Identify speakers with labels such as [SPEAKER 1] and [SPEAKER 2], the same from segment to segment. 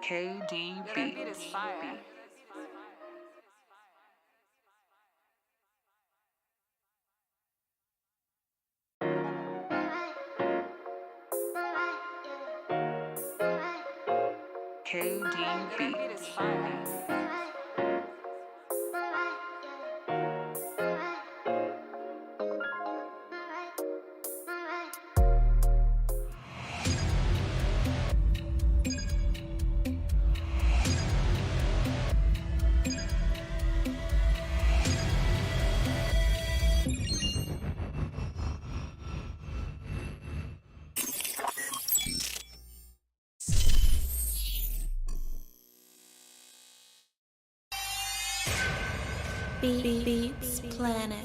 [SPEAKER 1] KDB. Is fire. KDB. Is fire.
[SPEAKER 2] Beats Planet.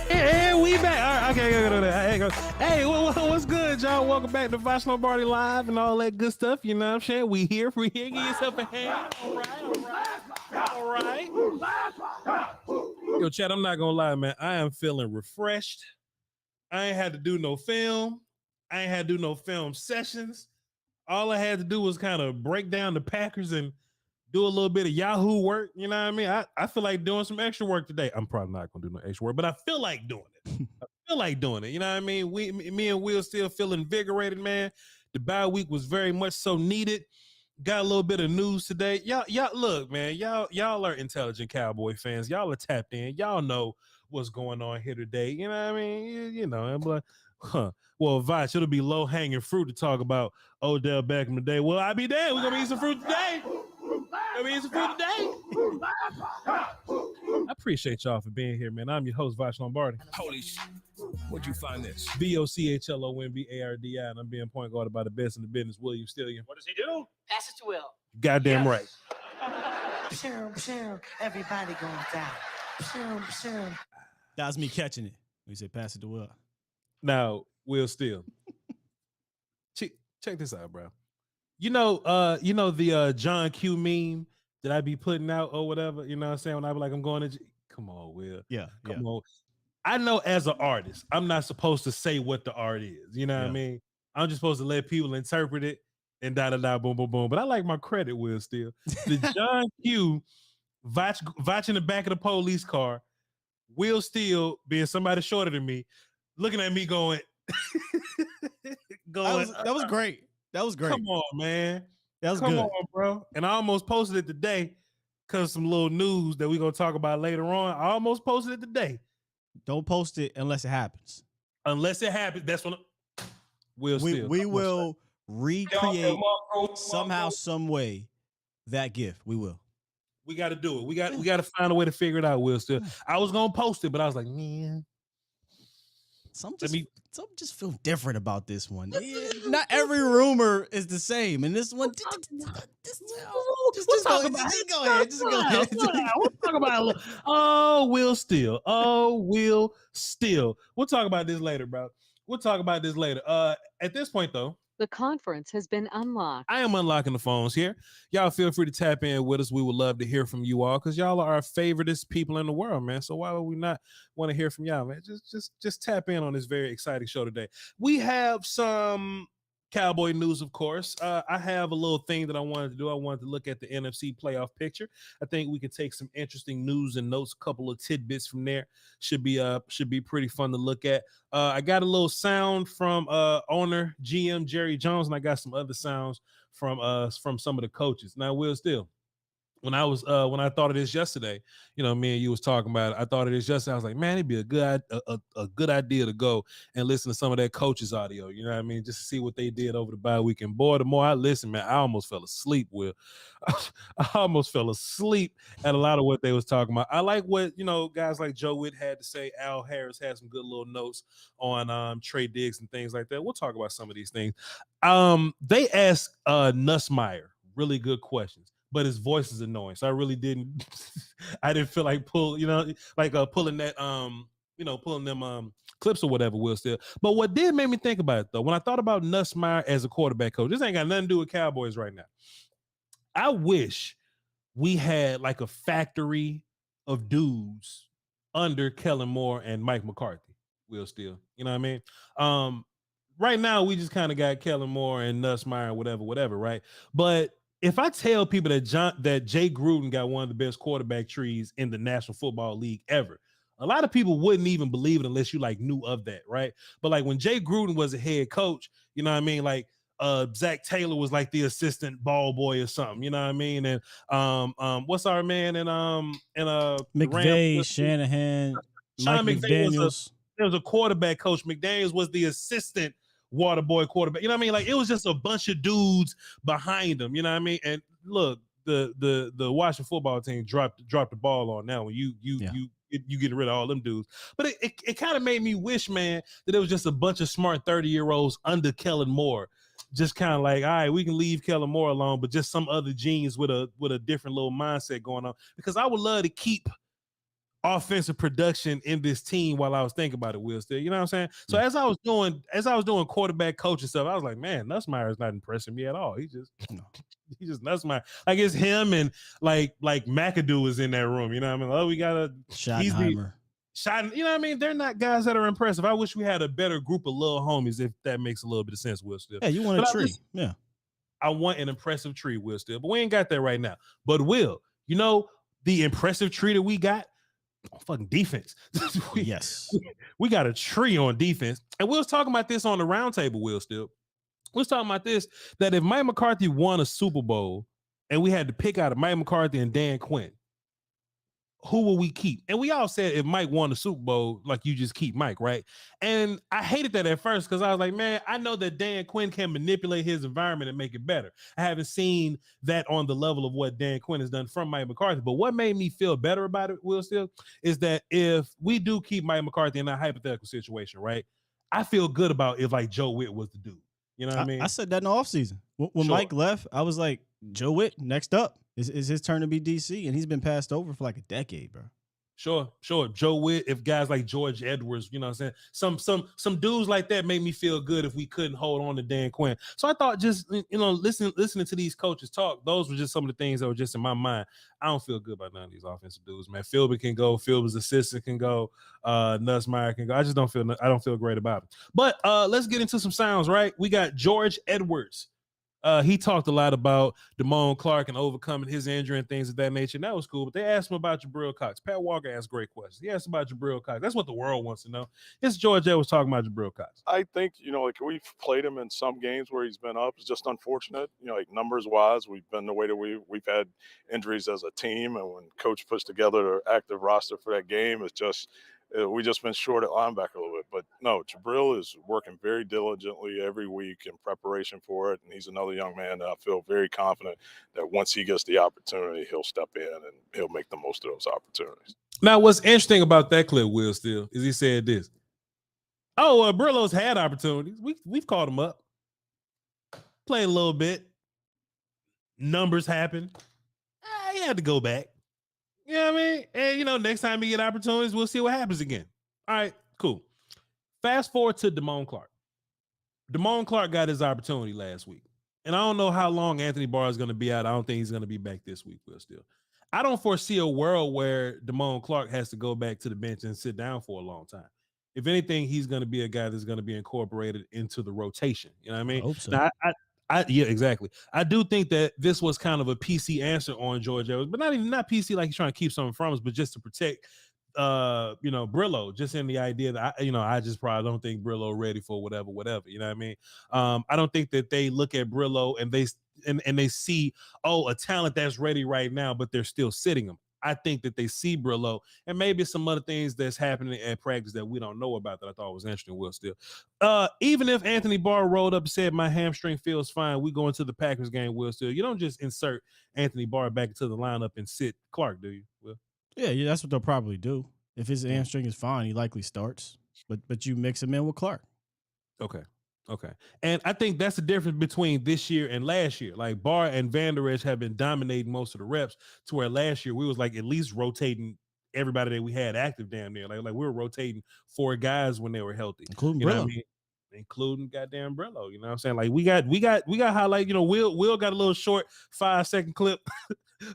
[SPEAKER 3] And we back. All right, okay. Hey, what's good, y'all? Welcome back to Voch Lombardi Live and all that good stuff. You know what I'm saying? We here. Give yourself a hand. All right. Yo, Chad, I'm not gonna lie, man. I am feeling refreshed. I ain't had to do no film. I ain't had to do no film sessions. All I had to do was kind of break down the Packers and do a little bit of Yahoo work. You know what I mean? I feel like doing some extra work today. I'm probably not going to do no extra work, but I feel like doing it. You know what I mean? Me and Will still feel invigorated, man. The bye week was very much so needed. Got a little bit of news today. Y'all look, man, y'all are intelligent Cowboy fans. Y'all are tapped in. Y'all know what's going on here today. You know what I mean? You know, I'm like, well, Voch, it'll be low hanging fruit to talk about Odell Beckham today. Well, I be damned. We're gonna eat some fruit today. I appreciate y'all for being here, man. I'm your host, Voch Lombardi.
[SPEAKER 1] Holy shit. Where'd you find this?
[SPEAKER 3] VOCHLOMBARDI, and I'm being point guarded by the best in the business, William Steele.
[SPEAKER 4] What does he do?
[SPEAKER 5] Pass it to Will.
[SPEAKER 3] Goddamn right.
[SPEAKER 5] Everybody going down.
[SPEAKER 4] That was me catching it. We said pass it to Will.
[SPEAKER 3] Now, Will Steele. Check this out, bro. You know the John Q meme that I be putting out or whatever. You know what I'm saying? When I be like, I'm going to. Come on, Will.
[SPEAKER 4] Yeah.
[SPEAKER 3] Come on. I know as an artist, I'm not supposed to say what the art is. You know what I mean? I'm just supposed to let people interpret it and da boom boom boom. But I like my credit, Will Steele. The John Q Voch in the back of the police car, Will Steele being somebody shorter than me, looking at me going,
[SPEAKER 4] That was great. That was great.
[SPEAKER 3] Come on, man.
[SPEAKER 4] That was
[SPEAKER 3] Come
[SPEAKER 4] good.
[SPEAKER 3] on, bro. And I almost posted it today because some little news that we're gonna talk about later on. I almost posted it today.
[SPEAKER 4] Don't post it unless it happens.
[SPEAKER 3] Unless it happens, that's when Will Steele.
[SPEAKER 4] We will recreate somehow, some way that gift. We will.
[SPEAKER 3] We got to do it. We got to find a way to figure it out. Will Steele. I was gonna post it, but I was like, man.
[SPEAKER 4] Some just feel different about this one. Not every rumor is the same, and this one. Just go ahead.
[SPEAKER 3] We'll talk about it. Oh, Will Steele. We'll talk about this later, bro. We'll talk about this later. At this point, though,
[SPEAKER 6] the conference has been unlocked.
[SPEAKER 3] I am unlocking the phones here. Y'all feel free to tap in with us. We would love to hear from you all because y'all are our favoriteest people in the world, man. So why would we not want to hear from y'all, man? Just tap in on this very exciting show today. We have some Cowboy news, of course. I have a little thing that I wanted to do. I wanted to look at the NFC playoff picture. I think we could take some interesting news and notes, a couple of tidbits from there. Should be pretty fun to look at. I got a little sound from owner GM Jerry Jones, and I got some other sounds from some of the coaches. Now, Will Steele, when I thought of this yesterday, you know, me and you was talking about it. I thought of this yesterday. I was like, man, it'd be a good idea to go and listen to some of that coaches audio. You know what I mean? Just to see what they did over the bye week. And boy, the more I listened, man, I almost fell asleep. Will, I almost fell asleep at a lot of what they was talking about. I like what, you know, guys like Joe Witt had to say. Al Harris had some good little notes on Trey Diggs and things like that. We'll talk about some of these things. They asked Nussmeier really good questions, but his voice is annoying. So I really didn't feel like pulling that, pulling them clips or whatever, Will Steele. But what did make me think about it, though, when I thought about Nussmeier as a quarterback coach, this ain't got nothing to do with Cowboys right now. I wish we had like a factory of dudes under Kellen Moore and Mike McCarthy, Will Steele. You know what I mean? Right now, we just kind of got Kellen Moore and Nussmeier, whatever, right? But if I tell people that Jay Gruden got one of the best quarterback trees in the National Football League ever, a lot of people wouldn't even believe it unless you like knew of that, right? But like when Jay Gruden was a head coach, you know what I mean? Like Zach Taylor was like the assistant ball boy or something, you know what I mean? And what's our man and
[SPEAKER 4] McVay, Shanahan,
[SPEAKER 3] Sean
[SPEAKER 4] Mike McDaniels.
[SPEAKER 3] There was a quarterback coach. McDaniels was the assistant water boy quarterback. You know what I mean? Like it was just a bunch of dudes behind him. You know what I mean? And look, the Washington football team dropped the ball on now when you getting rid of all them dudes. But it kind of made me wish, man, that it was just a bunch of smart 30-year-olds under Kellen Moore. Just kind of like, all right, we can leave Kellen Moore alone, but just some other genius with a different little mindset going on. Because I would love to keep offensive production in this team while I was thinking about it, Will Steele. You know what I'm saying? So as I was doing quarterback coaching stuff, I was like, man, Nussmeier is not impressing me at all. He just Nussmeier. Like it's him and like McAdoo is in that room. You know what I mean? Oh, we got a
[SPEAKER 4] Schottenheimer.
[SPEAKER 3] You know what I mean? They're not guys that are impressive. I wish we had a better group of little homies, if that makes a little bit of sense, Will Steele.
[SPEAKER 4] Yeah, you want a tree. Yeah.
[SPEAKER 3] I want an impressive tree, Will Steele, but we ain't got that right now. But Will, you know the impressive tree that we got? Fucking defense.
[SPEAKER 4] Yes.
[SPEAKER 3] We got a tree on defense. And we was talking about this on the roundtable, Will Steele. We was talking about this, that if Mike McCarthy won a Super Bowl and we had to pick out of Mike McCarthy and Dan Quinn, who will we keep? And we all said if Mike won the Super Bowl, like you just keep Mike, right? And I hated that at first because I was like, man, I know that Dan Quinn can manipulate his environment and make it better. I haven't seen that on the level of what Dan Quinn has done from Mike McCarthy. But what made me feel better about it, Will Steele, is that if we do keep Mike McCarthy in a hypothetical situation, right? I feel good about if like Joe Witt was the dude. You know what I mean?
[SPEAKER 4] I said that in the offseason. When Mike left, I was like, Joe Witt, next up. Is his turn to be DC, and he's been passed over for like a decade, bro.
[SPEAKER 3] Sure. Joe Witt, if guys like George Edwards, you know what I'm saying? Some dudes like that made me feel good if we couldn't hold on to Dan Quinn. So I thought just, listening to these coaches talk, those were just some of the things that were just in my mind. I don't feel good about none of these offensive dudes, man. Philbin can go, Philbin's assistant can go, Nussmeier can go. I don't feel great about it. But let's get into some sounds, right? We got George Edwards. He talked a lot about Damone Clark and overcoming his injury and things of that nature. And that was cool. But they asked him about Jabril Cox. Pat Walker asked great questions. He asked about Jabril Cox. That's what the world wants to know. It's George Edwards talking about Jabril Cox.
[SPEAKER 7] I think, like we've played him in some games where he's been up. It's just unfortunate, like numbers wise, we've been the way that we've had injuries as a team. And when coach puts together an active roster for that game, it's just, we just been short at linebacker a little bit. But no, Jabril is working very diligently every week in preparation for it. And he's another young man that I feel very confident that once he gets the opportunity, he'll step in and he'll make the most of those opportunities.
[SPEAKER 3] Now, what's interesting about that clip, Will Steele, is he said this. Oh, Brillo's had opportunities. We've called him up. Played a little bit. Numbers happen. He had to go back. You know what I mean? And, next time we get opportunities, we'll see what happens again. All right, cool. Fast forward to Damone Clark. Damone Clark got his opportunity last week. And I don't know how long Anthony Barr is going to be out. I don't think he's going to be back this week, Will Steele. I don't foresee a world where Damone Clark has to go back to the bench and sit down for a long time. If anything, he's going to be a guy that's going to be incorporated into the rotation. You know what I mean?
[SPEAKER 4] I hope so.
[SPEAKER 3] Now, yeah, exactly. I do think that this was kind of a PC answer on George Edwards, but not PC like he's trying to keep something from us, but just to protect, Brillo, just in the idea that I just probably don't think Brillo ready for whatever. You know what I mean? I don't think that they look at Brillo and they see, a talent that's ready right now, but they're still sitting him. I think that they see Brillo and maybe some other things that's happening at practice that we don't know about that I thought was interesting, Will Steele. Even if Anthony Barr rolled up and said, my hamstring feels fine, we go into the Packers game, Will Steele. You don't just insert Anthony Barr back into the lineup and sit Clark, do you, Will?
[SPEAKER 4] Yeah, that's what they'll probably do. If his hamstring is fine, he likely starts. But you mix him in with Clark.
[SPEAKER 3] Okay. And I think that's the difference between this year and last year. Like Barr and Van Der Esch have been dominating most of the reps to where last year we was like at least rotating everybody that we had active down there. Like we were rotating 4 guys when they were healthy.
[SPEAKER 4] Including
[SPEAKER 3] Brillo.
[SPEAKER 4] Know what I
[SPEAKER 3] mean? Including goddamn Brillo. You know what I'm saying? Like we got highlight, Will got a little short 5-second clip.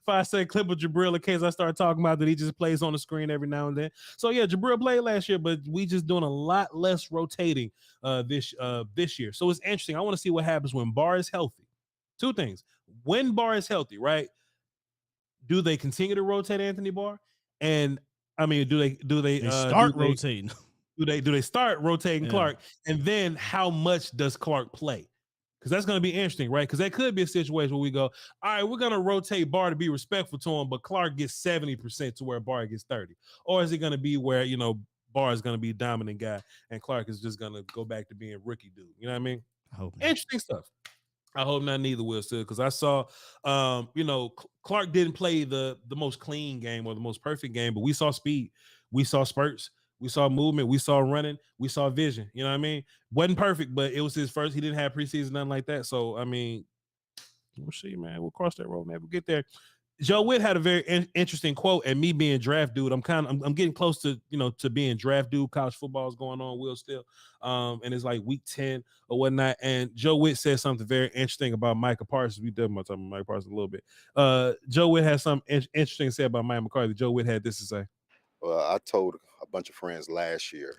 [SPEAKER 3] 5-second clip of Jabril in case I start talking about that he just plays on the screen every now and then. So yeah, Jabril played last year, but we just doing a lot less rotating this year. So it's interesting. I want to see what happens when Barr is healthy. 2 things. When Barr is healthy, right? Do they continue to rotate Anthony Barr? And I mean, do they
[SPEAKER 4] start rotating?
[SPEAKER 3] Do they start rotating Clark? And then how much does Clark play? Because that's going to be interesting, right? Because that could be a situation where we go, all right, we're going to rotate Barr to be respectful to him, but Clark gets 70% to where Barr gets 30%. Or is it going to be where, Barr is going to be dominant guy and Clark is just going to go back to being rookie dude? You know what I mean?
[SPEAKER 4] I hope not.
[SPEAKER 3] Interesting stuff. I hope not neither, Will, still, because I saw, Clark didn't play the most clean game or the most perfect game, but we saw speed. We saw spurts. We saw movement. We saw running. We saw vision. You know what I mean? Wasn't perfect, but it was his first. He didn't have preseason, nothing like that. So, I mean, we'll see, man. We'll cross that road, man. We'll get there. Joe Witt had a very interesting quote, and me being draft dude, I'm getting close to, to being draft dude. College football is going on, Will, still. And it's like week 10 or whatnot. And Joe Witt said something very interesting about Micah Parsons. We definitely talking about Micah Parsons a little bit. Joe Witt had something interesting to say about Mike McCarthy. Joe Witt had this to say.
[SPEAKER 8] Well, I told a bunch of friends last year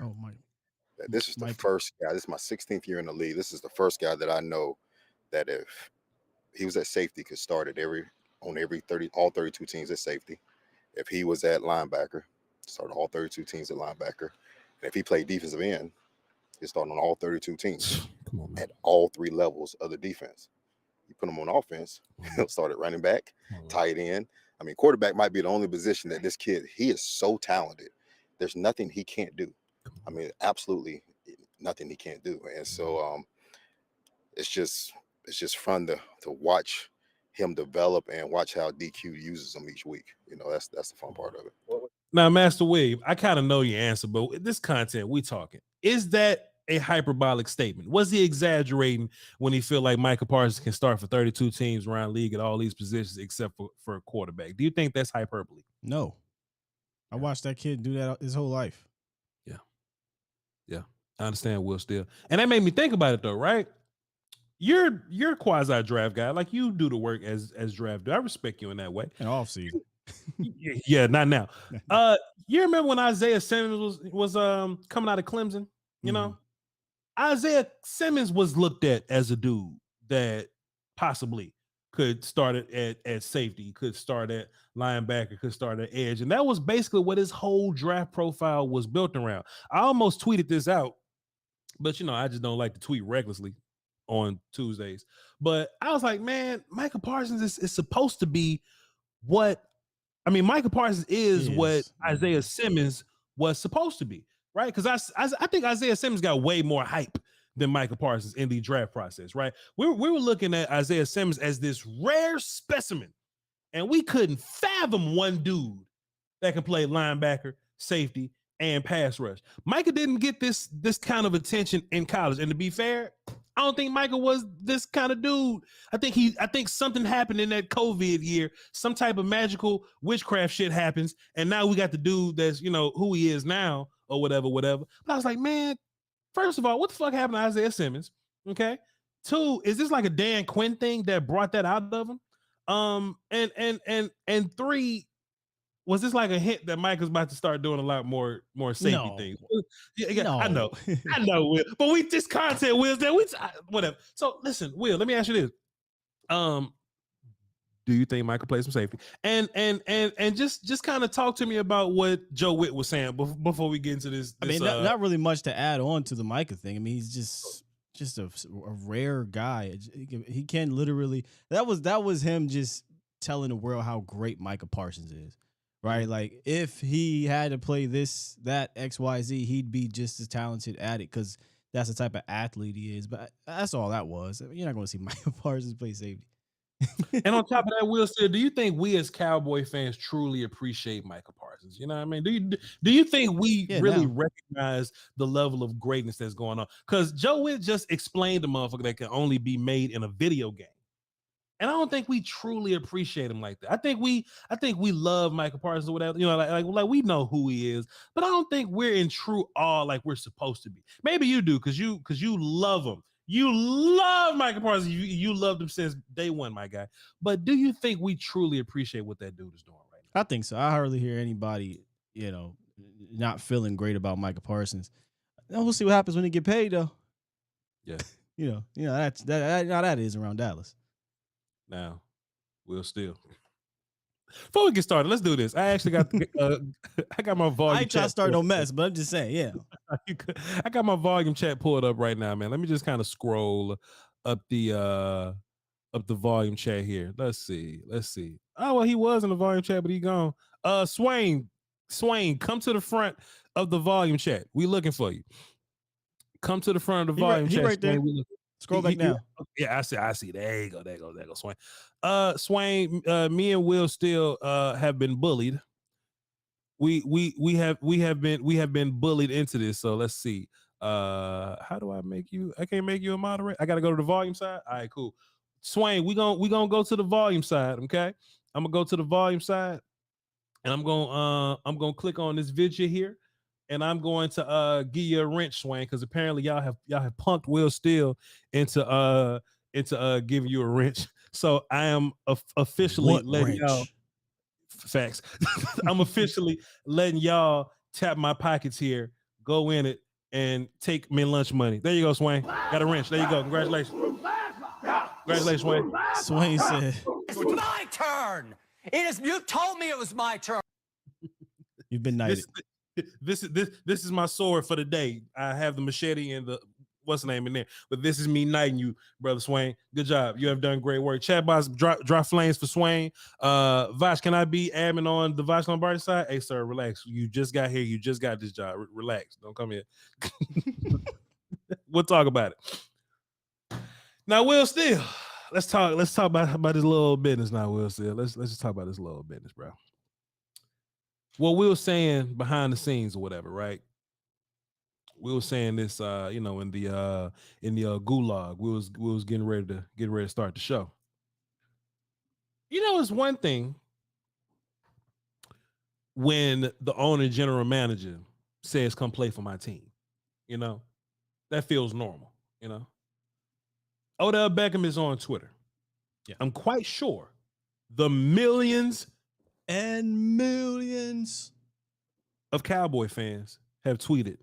[SPEAKER 8] that this is the first guy. This is my 16th year in the league. This is the first guy that I know that if he was at safety, could start at all 32 teams at safety. If he was at linebacker, start all 32 teams at linebacker. And if he played defensive end, he'd start on all 32 teams at all 3 levels of the defense. You put him on offense, he'll start at running back, tight end. I mean, quarterback might be the only position that this kid, he is so talented. There's nothing he can't do. I mean, absolutely nothing he can't do. And so it's just fun to watch him develop and watch how DQ uses him each week. You know, that's the fun part of it.
[SPEAKER 3] Now, Master William, I kind of know your answer, but with this content we talking, is that a hyperbolic statement? Was he exaggerating when he feel like Micah Parsons can start for 32 teams around the league at all these positions except for a quarterback? Do you think that's hyperbole?
[SPEAKER 4] No. I watched that kid do that his whole life.
[SPEAKER 3] Yeah. I understand, Will Steele. And that made me think about it though, right? You're a quasi draft guy, like you do the work as draft. I respect you in that way.
[SPEAKER 4] In off season.
[SPEAKER 3] Yeah, not now. You remember when Isaiah Simmons was coming out of Clemson? You know, Isaiah Simmons was looked at as a dude that possibly could start at safety, could start at linebacker, could start at edge, and that was basically what his whole draft profile was built around. I almost tweeted this out, but you know, I just don't like to tweet recklessly on Tuesdays. But I was like, man, Micah Parsons is supposed to be what. I mean, Micah Parsons is what Isaiah Simmons was supposed to be, right? Because I think Isaiah Simmons got way more hype than Micah Parsons in the draft process, right? We were looking at Isaiah Simmons as this rare specimen, and we couldn't fathom one dude that can play linebacker, safety, and pass rush. Micah didn't get this kind of attention in college, and to be fair, I don't think Micah was this kind of dude. I think something happened in that COVID year. Some type of magical witchcraft shit happens, and now we got the dude that's, you know, who he is now or whatever. But I was like, man, first of all, what the fuck happened to Isaiah Simmons? Okay. 2, is this like a Dan Quinn thing that brought that out of him? And 3, was this like a hint that Mike is about to start doing a lot more safety things? Yeah, no. I know, Will. But this content, Will's there. Whatever. So listen, Will, let me ask you this. Do you think Micah plays some safety? And just kind of talk to me about what Joe Witt was saying before we get into this.
[SPEAKER 4] I mean, not really much to add on to the Micah thing. I mean, he's just a rare guy. He can literally. That was him just telling the world how great Micah Parsons is. Right, like if he had to play this, that, XYZ, he'd be just as talented at it because that's the type of athlete he is. But that's all that was. I mean, you're not going to see Micah Parsons play safety.
[SPEAKER 3] And on top of that, Will Steele, do you think we as Cowboy fans truly appreciate Micah Parsons? You know what I mean? Do you think we really recognize the level of greatness that's going on? Because Joe Witt just explained the motherfucker that can only be made in a video game. And I don't think we truly appreciate him like that. I think we love Micah Parsons or whatever, you know, like we know who he is, but I don't think we're in true awe like we're supposed to be. Maybe you do because you love him. You love Micah Parsons. You loved him since day one, my guy. But do you think we truly appreciate what that dude is doing right now?
[SPEAKER 4] I think so. I hardly hear anybody, you know, not feeling great about Micah Parsons. Now we'll see what happens when he get paid, though.
[SPEAKER 3] Yeah,
[SPEAKER 4] you know that is around Dallas.
[SPEAKER 3] Now, Will Steele. Before we get started, let's do this. I actually got I got my volume.
[SPEAKER 4] I ain't trying to start no mess, but I'm just saying, yeah.
[SPEAKER 3] I got my volume chat pulled up right now, man. Let me just kind of scroll up the volume chat here. Let's see. Oh, well, he was in the volume chat, but he gone. Swain, come to the front of the volume chat. We looking for you. Come to the front of the volume chat.
[SPEAKER 4] He right there. Scroll back now.
[SPEAKER 3] Yeah, I see. There you go, Swain. Swain, me and Will still have been bullied. We have been bullied into this. So let's see. How do I make you? I can't make you a moderator. I gotta go to the volume side. All right, cool. Swain, we gonna go to the volume side. Okay, I'm gonna go to the volume side, and I'm gonna click on this video here. And I'm going to give you a wrench, Swain, because apparently y'all have punked Will Steele into giving you a wrench. So I am officially letting y'all facts. I'm officially letting y'all tap my pockets here, go in it, and take me lunch money. There you go, Swain. Got a wrench. There you go. Congratulations. Congratulations, Swain.
[SPEAKER 4] Swain said,
[SPEAKER 5] "It's my turn. You told me it was my turn."
[SPEAKER 4] You've been knighted.
[SPEAKER 3] This is my sword for the day. I have the machete and what's the name in there. But this is me knighting you, Brother Swain. Good job. You have done great work. Chat box, drop flames for Swain. Voch, can I be admin on the Voch Lombardi side? Hey, sir, relax. You just got here. You just got this job. Relax. Don't come here. We'll talk about it. Now, Will Steele. Let's talk about this little business now, Will Steele. Let's just talk about this little business, bro. What we were saying behind the scenes or whatever, right? We were saying this, in the gulag. We was getting ready to start the show. It's one thing when the owner and general manager says, "Come play for my team." That feels normal. Odell Beckham is on Twitter. Yeah. I'm quite sure the millions and millions of Cowboy fans have tweeted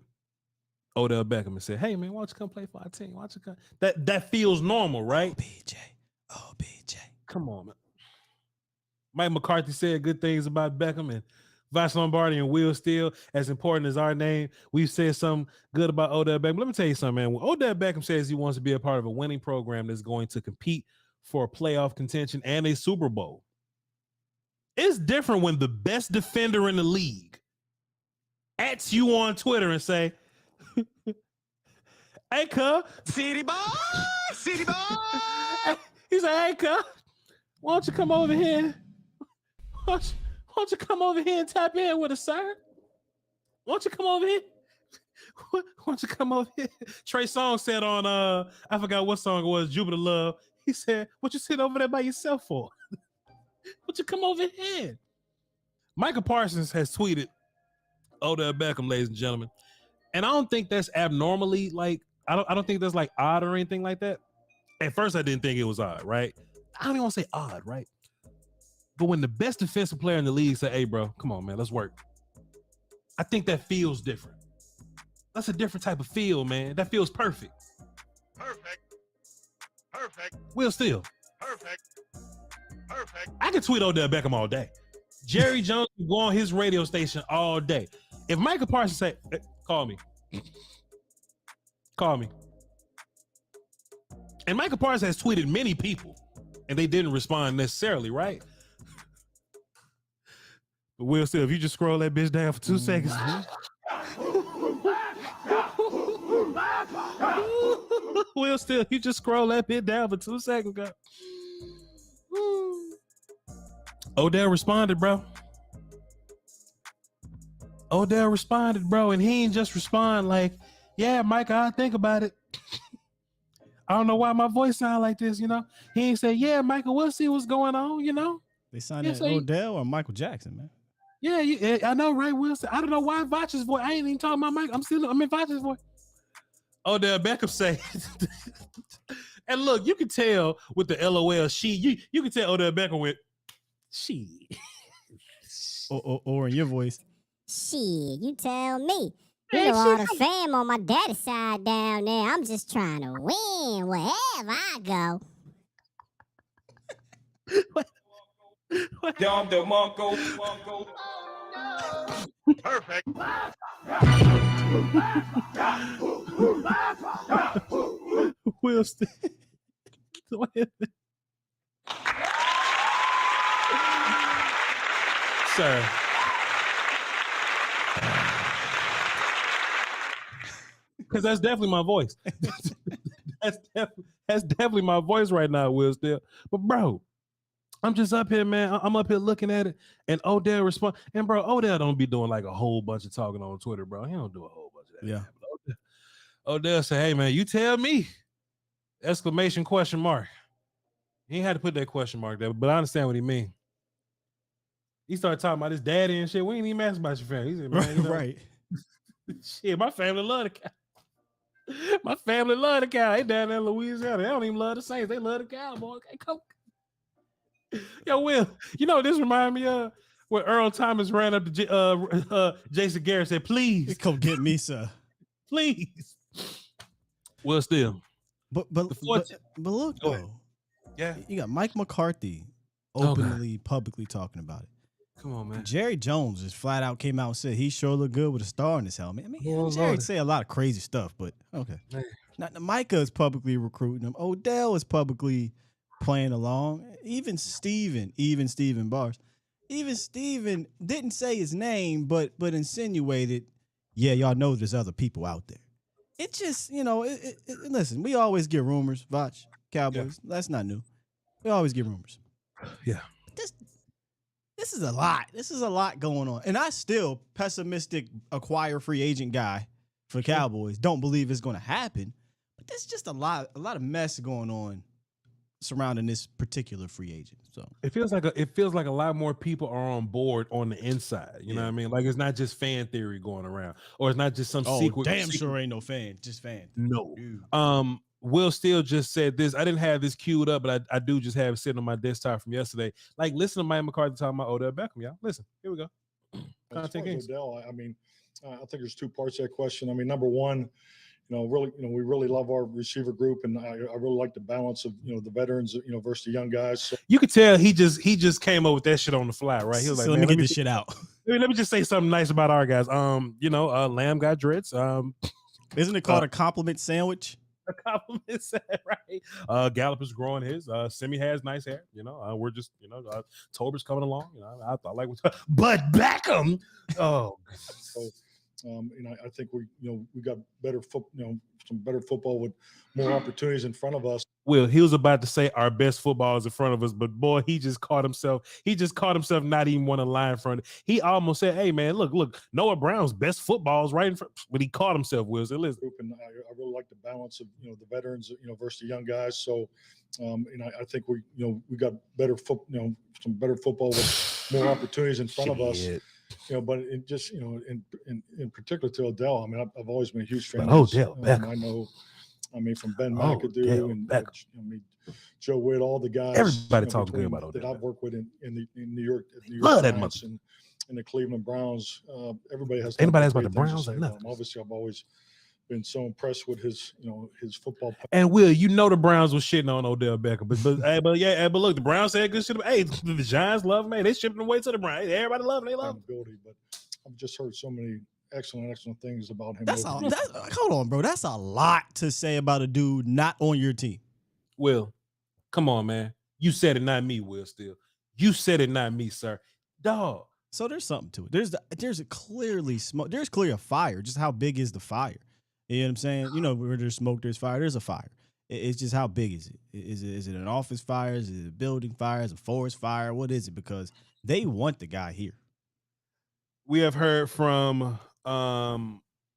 [SPEAKER 3] Odell Beckham and said, "Hey man, why don't you come play for our team? Why don't you come?" That feels normal, right? OBJ. Come on, man. Mike McCarthy said good things about Beckham, and Voch Lombardi and Will Steele, as important as our name, we've said something good about Odell Beckham. Let me tell you something, man. When Odell Beckham says he wants to be a part of a winning program that's going to compete for a playoff contention and a Super Bowl, it's different when the best defender in the league @s you on Twitter and say, "Hey, cuz, city boy. He's like, "Hey, cuz, why don't you come over here? Why don't you come over here and tap in with us, sir? Why don't you come over here? Why don't you come over here?" Trey Songz said on I forgot what song it was, Jupiter Love. He said, "What you sit over there by yourself for? What you come over here?" Micah Parsons has tweeted Odell Beckham, ladies and gentlemen, and I don't think that's abnormally I don't think that's odd or anything like that. At first, I didn't think it was odd, right? I don't even want to say odd, right? But when the best defensive player in the league say, "Hey, bro, come on, man, let's work," I think that feels different. That's a different type of feel, man. That feels perfect. Perfect. Will Steele. Perfect. I can tweet Odell Beckham all day. Jerry Jones can go on his radio station all day. If Micah Parsons say, "Hey, call me," and Micah Parsons has tweeted many people, and they didn't respond necessarily, right? But Will Steele, if you just scroll that bitch down for 2 seconds. Will Steele, you just scroll that bit down for 2 seconds, girl. Odell responded, bro. And he ain't just respond like, "Yeah, Micah, I think about it. I don't know why my voice sound like this, He ain't say, "Yeah, Micah, we'll see what's going on,
[SPEAKER 4] They signed Odell or Michael Jackson, man.
[SPEAKER 3] Yeah, I know, right? Will Steele. I don't know why Voch's voice. I ain't even talking about Mike. I'm in Voch's voice. Odell Beckham say, and look, you can tell with the LOL you can tell Odell Beckham with she.
[SPEAKER 4] or in your voice.
[SPEAKER 9] Shit, you tell me. All the fam on my daddy's side down there. I'm just trying to win wherever I go.
[SPEAKER 3] Perfect. Will Steele. Sir. Because that's definitely my voice. That's definitely my voice right now, Will Steele. But bro, I'm just up here, man. I'm up here looking at it, and Odell respond. And bro, Odell don't be doing a whole bunch of talking on Twitter, bro. He don't do a whole bunch of that.
[SPEAKER 4] Yeah.
[SPEAKER 3] Odell say, "Hey man, you tell me!" ! He ain't had to put that question mark there, but I understand what he mean. He started talking about his daddy and shit. We ain't even asked about your family. He said, "Man,
[SPEAKER 4] right.
[SPEAKER 3] Shit, my family love the cow. My family love the cow. They down there in Louisiana. They don't even love the Saints. They love the Cowboys. Okay, come. Yo, Will, what this remind me of? When Earl Thomas ran up to Jason Garrett and said, "Please
[SPEAKER 4] come get me, sir.
[SPEAKER 3] Please." Will Steele.
[SPEAKER 4] But look though.
[SPEAKER 3] Yeah.
[SPEAKER 4] You got Mike McCarthy openly, publicly talking about it.
[SPEAKER 3] Come on, man.
[SPEAKER 4] Jerry Jones just flat out came out and said he sure looked good with a star in his helmet. I mean, Jerry say a lot of crazy stuff, but okay. Now, Micah is publicly recruiting him. Odell is publicly playing along. Even Steven Bars. Even Steven didn't say his name, but insinuated, yeah, y'all know there's other people out there. It just, listen, we always get rumors, Voch, Cowboys. Yeah. That's not new. We always get rumors.
[SPEAKER 3] Yeah.
[SPEAKER 4] This is a lot. This is a lot going on. And I still, pessimistic acquire free agent guy for Cowboys, don't believe it's going to happen. But there's just a lot of mess going on surrounding this particular free agent. So
[SPEAKER 3] it feels like a lot more people are on board on the inside. You know what I mean? Like it's not just fan theory going around, or it's not just some secret.
[SPEAKER 4] Sure ain't no fan, just fan.
[SPEAKER 3] No.
[SPEAKER 4] Dude.
[SPEAKER 3] Will Steele just said this. I didn't have this queued up, but I do just have it sitting on my desktop from yesterday. Like, listen to Mike McCarthy talking about Odell Beckham, y'all. Listen, here we go.
[SPEAKER 10] Content Kings. Odell, I mean, I think there's two parts to that question. I mean, number one, really, we really love our receiver group, and I really like the balance of, the veterans, versus the young guys. So.
[SPEAKER 3] You could tell he just came up with that shit on the fly, right? He was like,
[SPEAKER 4] let me get this shit out.
[SPEAKER 3] Let me just say something nice about our guys. Lamb got dreads.
[SPEAKER 4] Isn't it called a compliment sandwich?
[SPEAKER 3] A compliment set, right? Gallup is growing his. Simi has nice hair. We're just, Tober's coming along. I thought like, but Beckham. Oh,
[SPEAKER 10] so, I think we got better some better football with more opportunities in front of us.
[SPEAKER 3] Will, he was about to say our best football is in front of us, but boy, he just caught himself not even want to lie in front. He almost said, "Hey man, look, Noah Brown's best football is right in front," but he caught himself. Will, so listen.
[SPEAKER 10] And I really like the balance of the veterans, versus the young guys. So, I think we got better some better football with more opportunities in front of us. But it just in particular to Odell. I mean, I've always been a huge fan.
[SPEAKER 3] But Odell Beckham.
[SPEAKER 10] I know. I mean, from Ben McAdoo and Joe Witt, all the guys.
[SPEAKER 3] Everybody talking good about Odell
[SPEAKER 10] that I've worked with in New York.
[SPEAKER 3] Love that much.
[SPEAKER 10] And the Cleveland Browns. Everybody has.
[SPEAKER 3] Anybody has about the Browns? Like nothing.
[SPEAKER 10] Obviously, I've always been so impressed with his football.
[SPEAKER 3] And Will, the Browns was shitting on Odell Beckham, but look, the Browns said good shit. Hey, the Giants love him. Hey, they shipped him away to the Browns. Hey, everybody love him. They love him.
[SPEAKER 10] But I've just heard so many excellent things about him.
[SPEAKER 4] Hold on, bro. That's a lot to say about a dude not on your team.
[SPEAKER 3] Will, come on, man. You said it, not me, Will Steele. You said it, not me, sir. Dog.
[SPEAKER 4] So there's something to it. There's clearly smoke. There's clearly a fire. Just how big is the fire? You know what I'm saying? Where there's smoke, there's fire. There's a fire. It's just how big is it? Is it an office fire? Is it a building fire? Is it a forest fire? What is it? Because they want the guy here.
[SPEAKER 3] We have heard from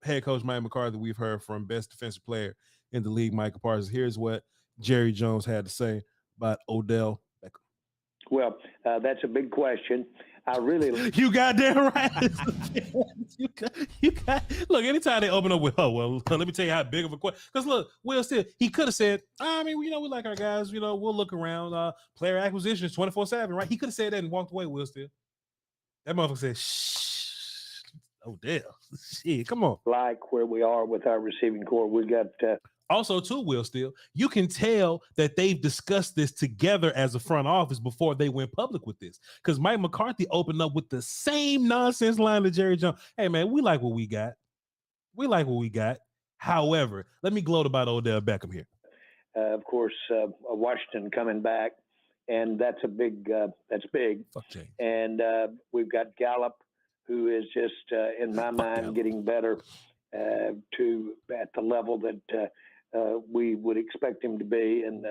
[SPEAKER 3] head coach Mike McCarthy. We've heard from best defensive player in the league, Micah Parsons. Here's what Jerry Jones had to say about Odell Beckham.
[SPEAKER 11] Well, that's a big question.
[SPEAKER 3] You goddamn right. you got. Look, anytime they open up with, let me tell you how big of a question. Because look, Will Steele, he could have said, I mean, we like our guys. We'll look around. Player acquisition is 24/7, right? He could have said that and walked away. Will Steele. That motherfucker said, shh. Odell, shit, come on.
[SPEAKER 11] Like where we are with our receiving core, we got.
[SPEAKER 3] Also, too, Will Steele, you can tell that they've discussed this together as a front office before they went public with this. Because Mike McCarthy opened up with the same nonsense line to Jerry Jones. Hey, man, we like what we got. However, let me gloat about Odell Beckham here.
[SPEAKER 11] Of course, Washington coming back, and that's a big. That's big.
[SPEAKER 3] Fuck James.
[SPEAKER 11] And we've got Gallup, who is just, in my mind, Gallup. Getting better at the level that we would expect him to be, and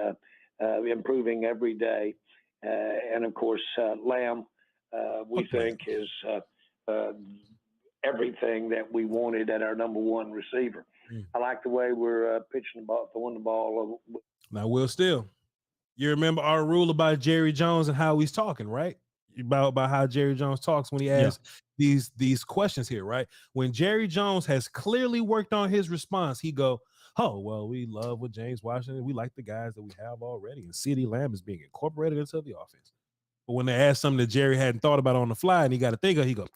[SPEAKER 11] improving every day. And of course, Lamb, we think is everything that we wanted at our number one receiver. I like the way we're pitching the ball, throwing the ball.
[SPEAKER 3] Now, Will Steele, you remember our rule about Jerry Jones and how he's talking, right? About how Jerry Jones talks when he asks these questions here, right? When Jerry Jones has clearly worked on his response, he go, oh, well, we love what James Washington. We like the guys that we have already. And CeeDee Lamb is being incorporated into the offense. But when they ask something that Jerry hadn't thought about on the fly and he got to think of, he goes,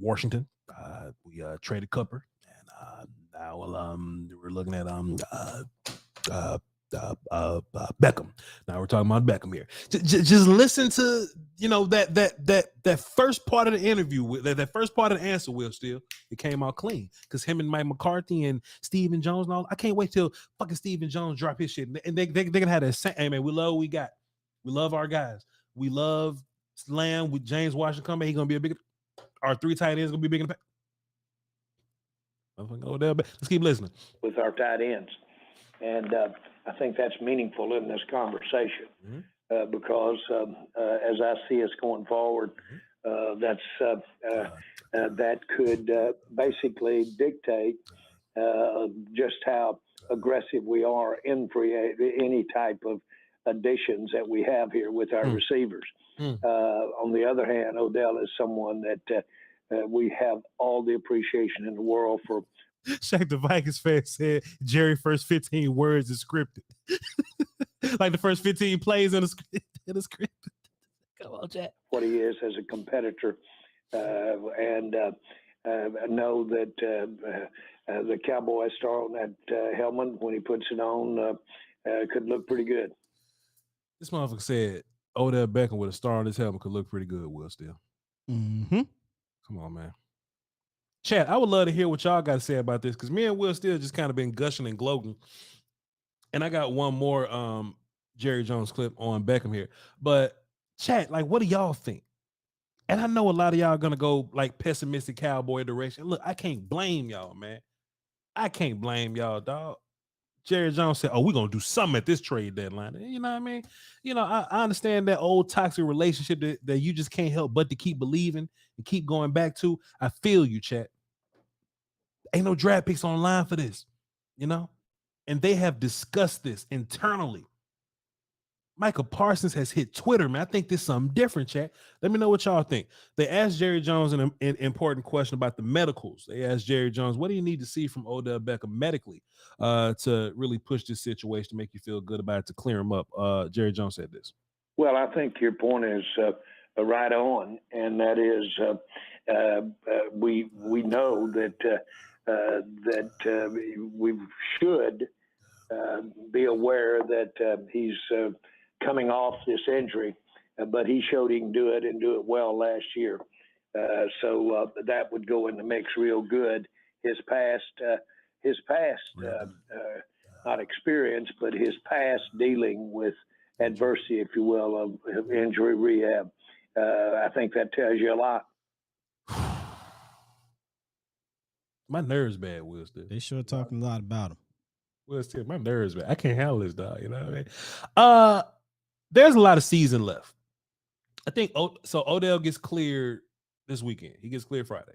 [SPEAKER 3] Washington, we traded Cooper. And now we're looking at Beckham. Now we're talking about Beckham here. Just listen to that first part of the interview, that first part of the answer. Will Steele, it came out clean because him and Mike McCarthy and Stephen Jones and all. I can't wait till fucking Stephen Jones drop his shit, and they're gonna have that same. Hey man, we love what we got. We love our guys. We love Lamb with James Washington coming. He's gonna be a big. Our 3 tight ends gonna be big in the pack. Let's keep listening.
[SPEAKER 11] With our tight ends. And I think that's meaningful in this conversation because as I see us going forward, that could basically dictate just how aggressive we are in any type of additions that we have here with our receivers. On the other hand, Odell is someone that we have all the appreciation in the world for.
[SPEAKER 3] Shaq the Vikings fan said Jerry first 15 words is scripted. Like the first 15 plays in a script. Come on, Jack.
[SPEAKER 11] What he is as a competitor, and know that the Cowboy star on that helmet, when he puts it on, could look pretty good.
[SPEAKER 3] This motherfucker said Odell Beckham with a star on his helmet could look pretty good, Will Steele. Come on, man. Chat, I would love to hear what y'all got to say about this because me and Will Steele just kind of been gushing and gloating. And I got one more Jerry Jones clip on Beckham here. But chat, like, what do y'all think? And I know a lot of y'all are going to go like pessimistic Cowboy direction. Look, I can't blame y'all, man. I can't blame y'all, dog. Jerry Jones said, we're going to do something at this trade deadline. You know what I mean? You know, I understand that old toxic relationship that you just can't help but to keep believing and keep going back to. I feel you, chat. Ain't no draft picks online for this, you know? And they have discussed this internally. Micah Parsons has hit Twitter, man. I think this is something different, chat. Let me know what y'all think. They asked Jerry Jones an important question about the medicals. They asked Jerry Jones, what do you need to see from Odell Beckham medically to really push this situation, to make you feel good about it, to clear him up? Jerry Jones said this.
[SPEAKER 11] Well, I think your point is right on, and that is we know that we should be aware that he's coming off this injury, but he showed he can do it and do it well last year. So that would go in the mix real good. His past, not experience, but his past dealing with adversity, if you will, of injury rehab. I think that tells you a lot.
[SPEAKER 3] My nerves bad, Will Steele.
[SPEAKER 4] They sure talking a lot about him.
[SPEAKER 3] Will Steele, my nerves bad. I can't handle this, dog. You know what I mean? There's a lot of season left. I think so. Odell gets cleared this weekend. He gets cleared Friday.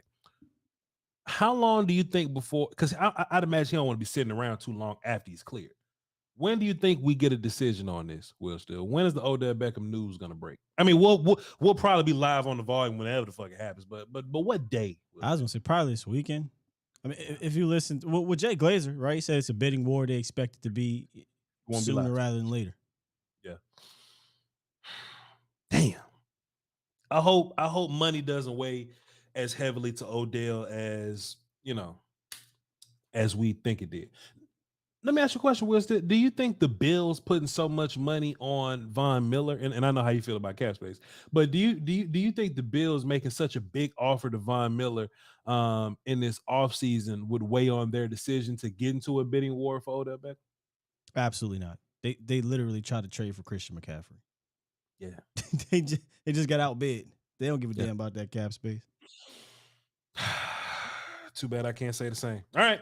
[SPEAKER 3] How long do you think before? Because I'd imagine he don't want to be sitting around too long after he's cleared. When do you think we get a decision on this, Will Steele? When is the Odell Beckham news going to break? I mean, we'll probably be live on the volume whenever the fuck it happens. But what day?
[SPEAKER 4] I was going to say probably this weekend. I mean, if you listen, with Jay Glazer, right? He said it's a bidding war. They expect it to be sooner rather than later.
[SPEAKER 3] Yeah. Damn. I hope money doesn't weigh as heavily to Odell as, as we think it did. Let me ask you a question, Will. Do you think the Bills putting so much money on Von Miller, and I know how you feel about cap space, but do you think the Bills making such a big offer to Von Miller in this offseason would weigh on their decision to get into a bidding war for Odell Beckham?
[SPEAKER 4] Absolutely not. They literally tried to trade for Christian McCaffrey.
[SPEAKER 3] Yeah.
[SPEAKER 4] they just got outbid. They don't give a damn about that cap space.
[SPEAKER 3] Too bad I can't say the same. All right.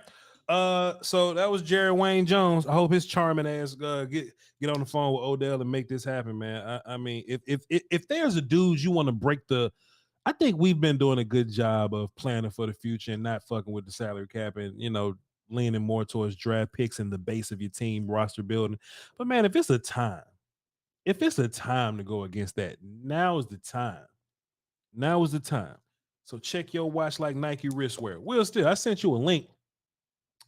[SPEAKER 3] So that was Jerry Wayne Jones. I hope his charming ass get on the phone with Odell and make this happen, man. I mean, if there's a dude you want to break I think we've been doing a good job of planning for the future and not fucking with the salary cap and, leaning more towards draft picks and the base of your team roster building. But man, if it's a time to go against that, now is the time. Now is the time. So check your watch like Nike wristwear. Will Steele, I sent you a link.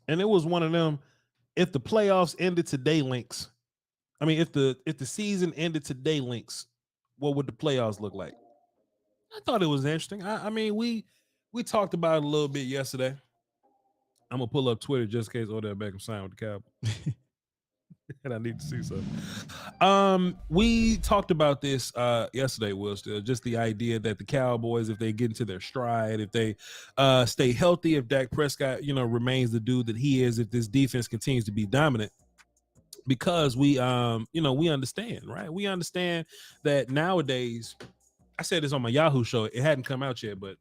[SPEAKER 3] And it was one of them, if the playoffs ended today links. I mean, if the season ended today links, what would the playoffs look like? I thought it was interesting. I mean, we talked about it a little bit yesterday. I'm going to pull up Twitter just in case Odell Beckham signed with the Cowboys. And I need to see something. We talked about this yesterday, Will, still just the idea that the Cowboys, if they get into their stride, if they stay healthy, if Dak Prescott, remains the dude that he is, if this defense continues to be dominant, because we understand, right? We understand that nowadays, I said this on my Yahoo show, it hadn't come out yet, but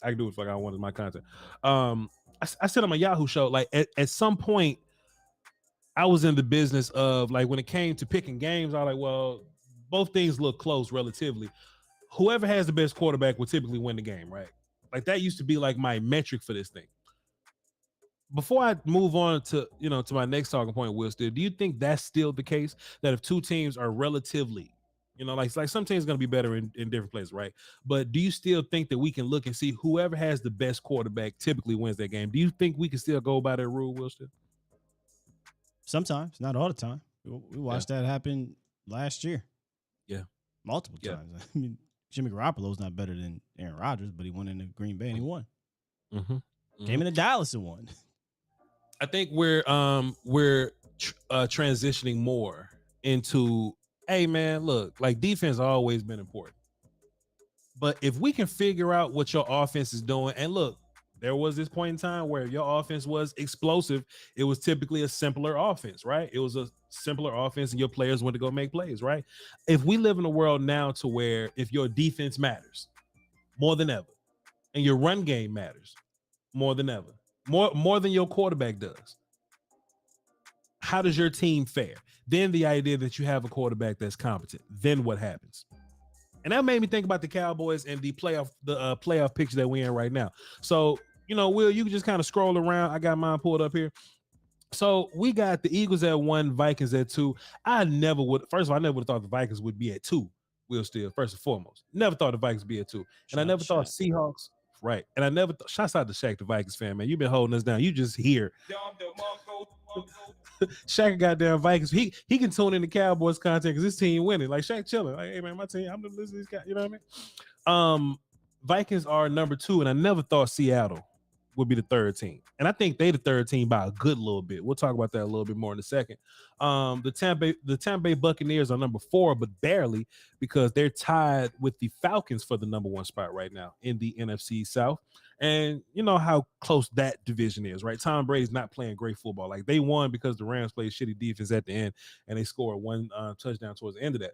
[SPEAKER 3] I can do it if I wanted my content. I said on my Yahoo show, like at some point, I was in the business of, like, when it came to picking games, I was like, well, both things look close relatively. Whoever has the best quarterback will typically win the game, right? Like, that used to be like my metric for this thing. Before I move on to, to my next talking point, Will, still, do you think that's still the case? That if two teams are relatively, like some teams going to be better in different places, right? But do you still think that we can look and see whoever has the best quarterback typically wins that game? Do you think we can still go by that rule, Will, still?
[SPEAKER 4] Sometimes, not all the time. We watched that happen last year.
[SPEAKER 3] Yeah.
[SPEAKER 4] Multiple times. I mean, Jimmy Garoppolo's not better than Aaron Rodgers, but he went into Green Bay and he won. Came into Dallas and won.
[SPEAKER 3] I think we're transitioning more into, hey, man, look, like, defense has always been important. But if we can figure out what your offense is doing, and look, there was this point in time where your offense was explosive. It was typically a simpler offense, right? It was a simpler offense and your players went to go make plays, right? If we live in a world now to where if your defense matters more than ever and your run game matters more than ever, more than your quarterback does, how does your team fare? Then the idea that you have a quarterback that's competent, then what happens? And that made me think about the Cowboys and the playoff picture that we're in right now. So, Will, you can just kind of scroll around. I got mine pulled up here. So we got the Eagles at 1, Vikings at 2. I never would have thought the Vikings would be at 2, Will, still, first and foremost. Never thought the Vikings would be at 2. And I never thought Seahawks, right. And I never thought, shouts out to Shaq, the Vikings fan, man. You've been holding us down. You just here. Shaq, goddamn Vikings. He can tune in the Cowboys content because his team winning. Like, Shaq chilling. Like, hey man, my team. I'm the listening to this guy. You know what I mean? Vikings are number 2, and I never thought Seattle would be the third team. And I think they the third team by a good little bit. We'll talk about that a little bit more in a second. The Tampa Bay Buccaneers are number 4, but barely, because they're tied with the Falcons for the number 1 spot right now in the NFC South. And you know how close that division is, right? Tom Brady's not playing great football. Like, they won because the Rams played shitty defense at the end, and they scored 1 touchdown towards the end of that.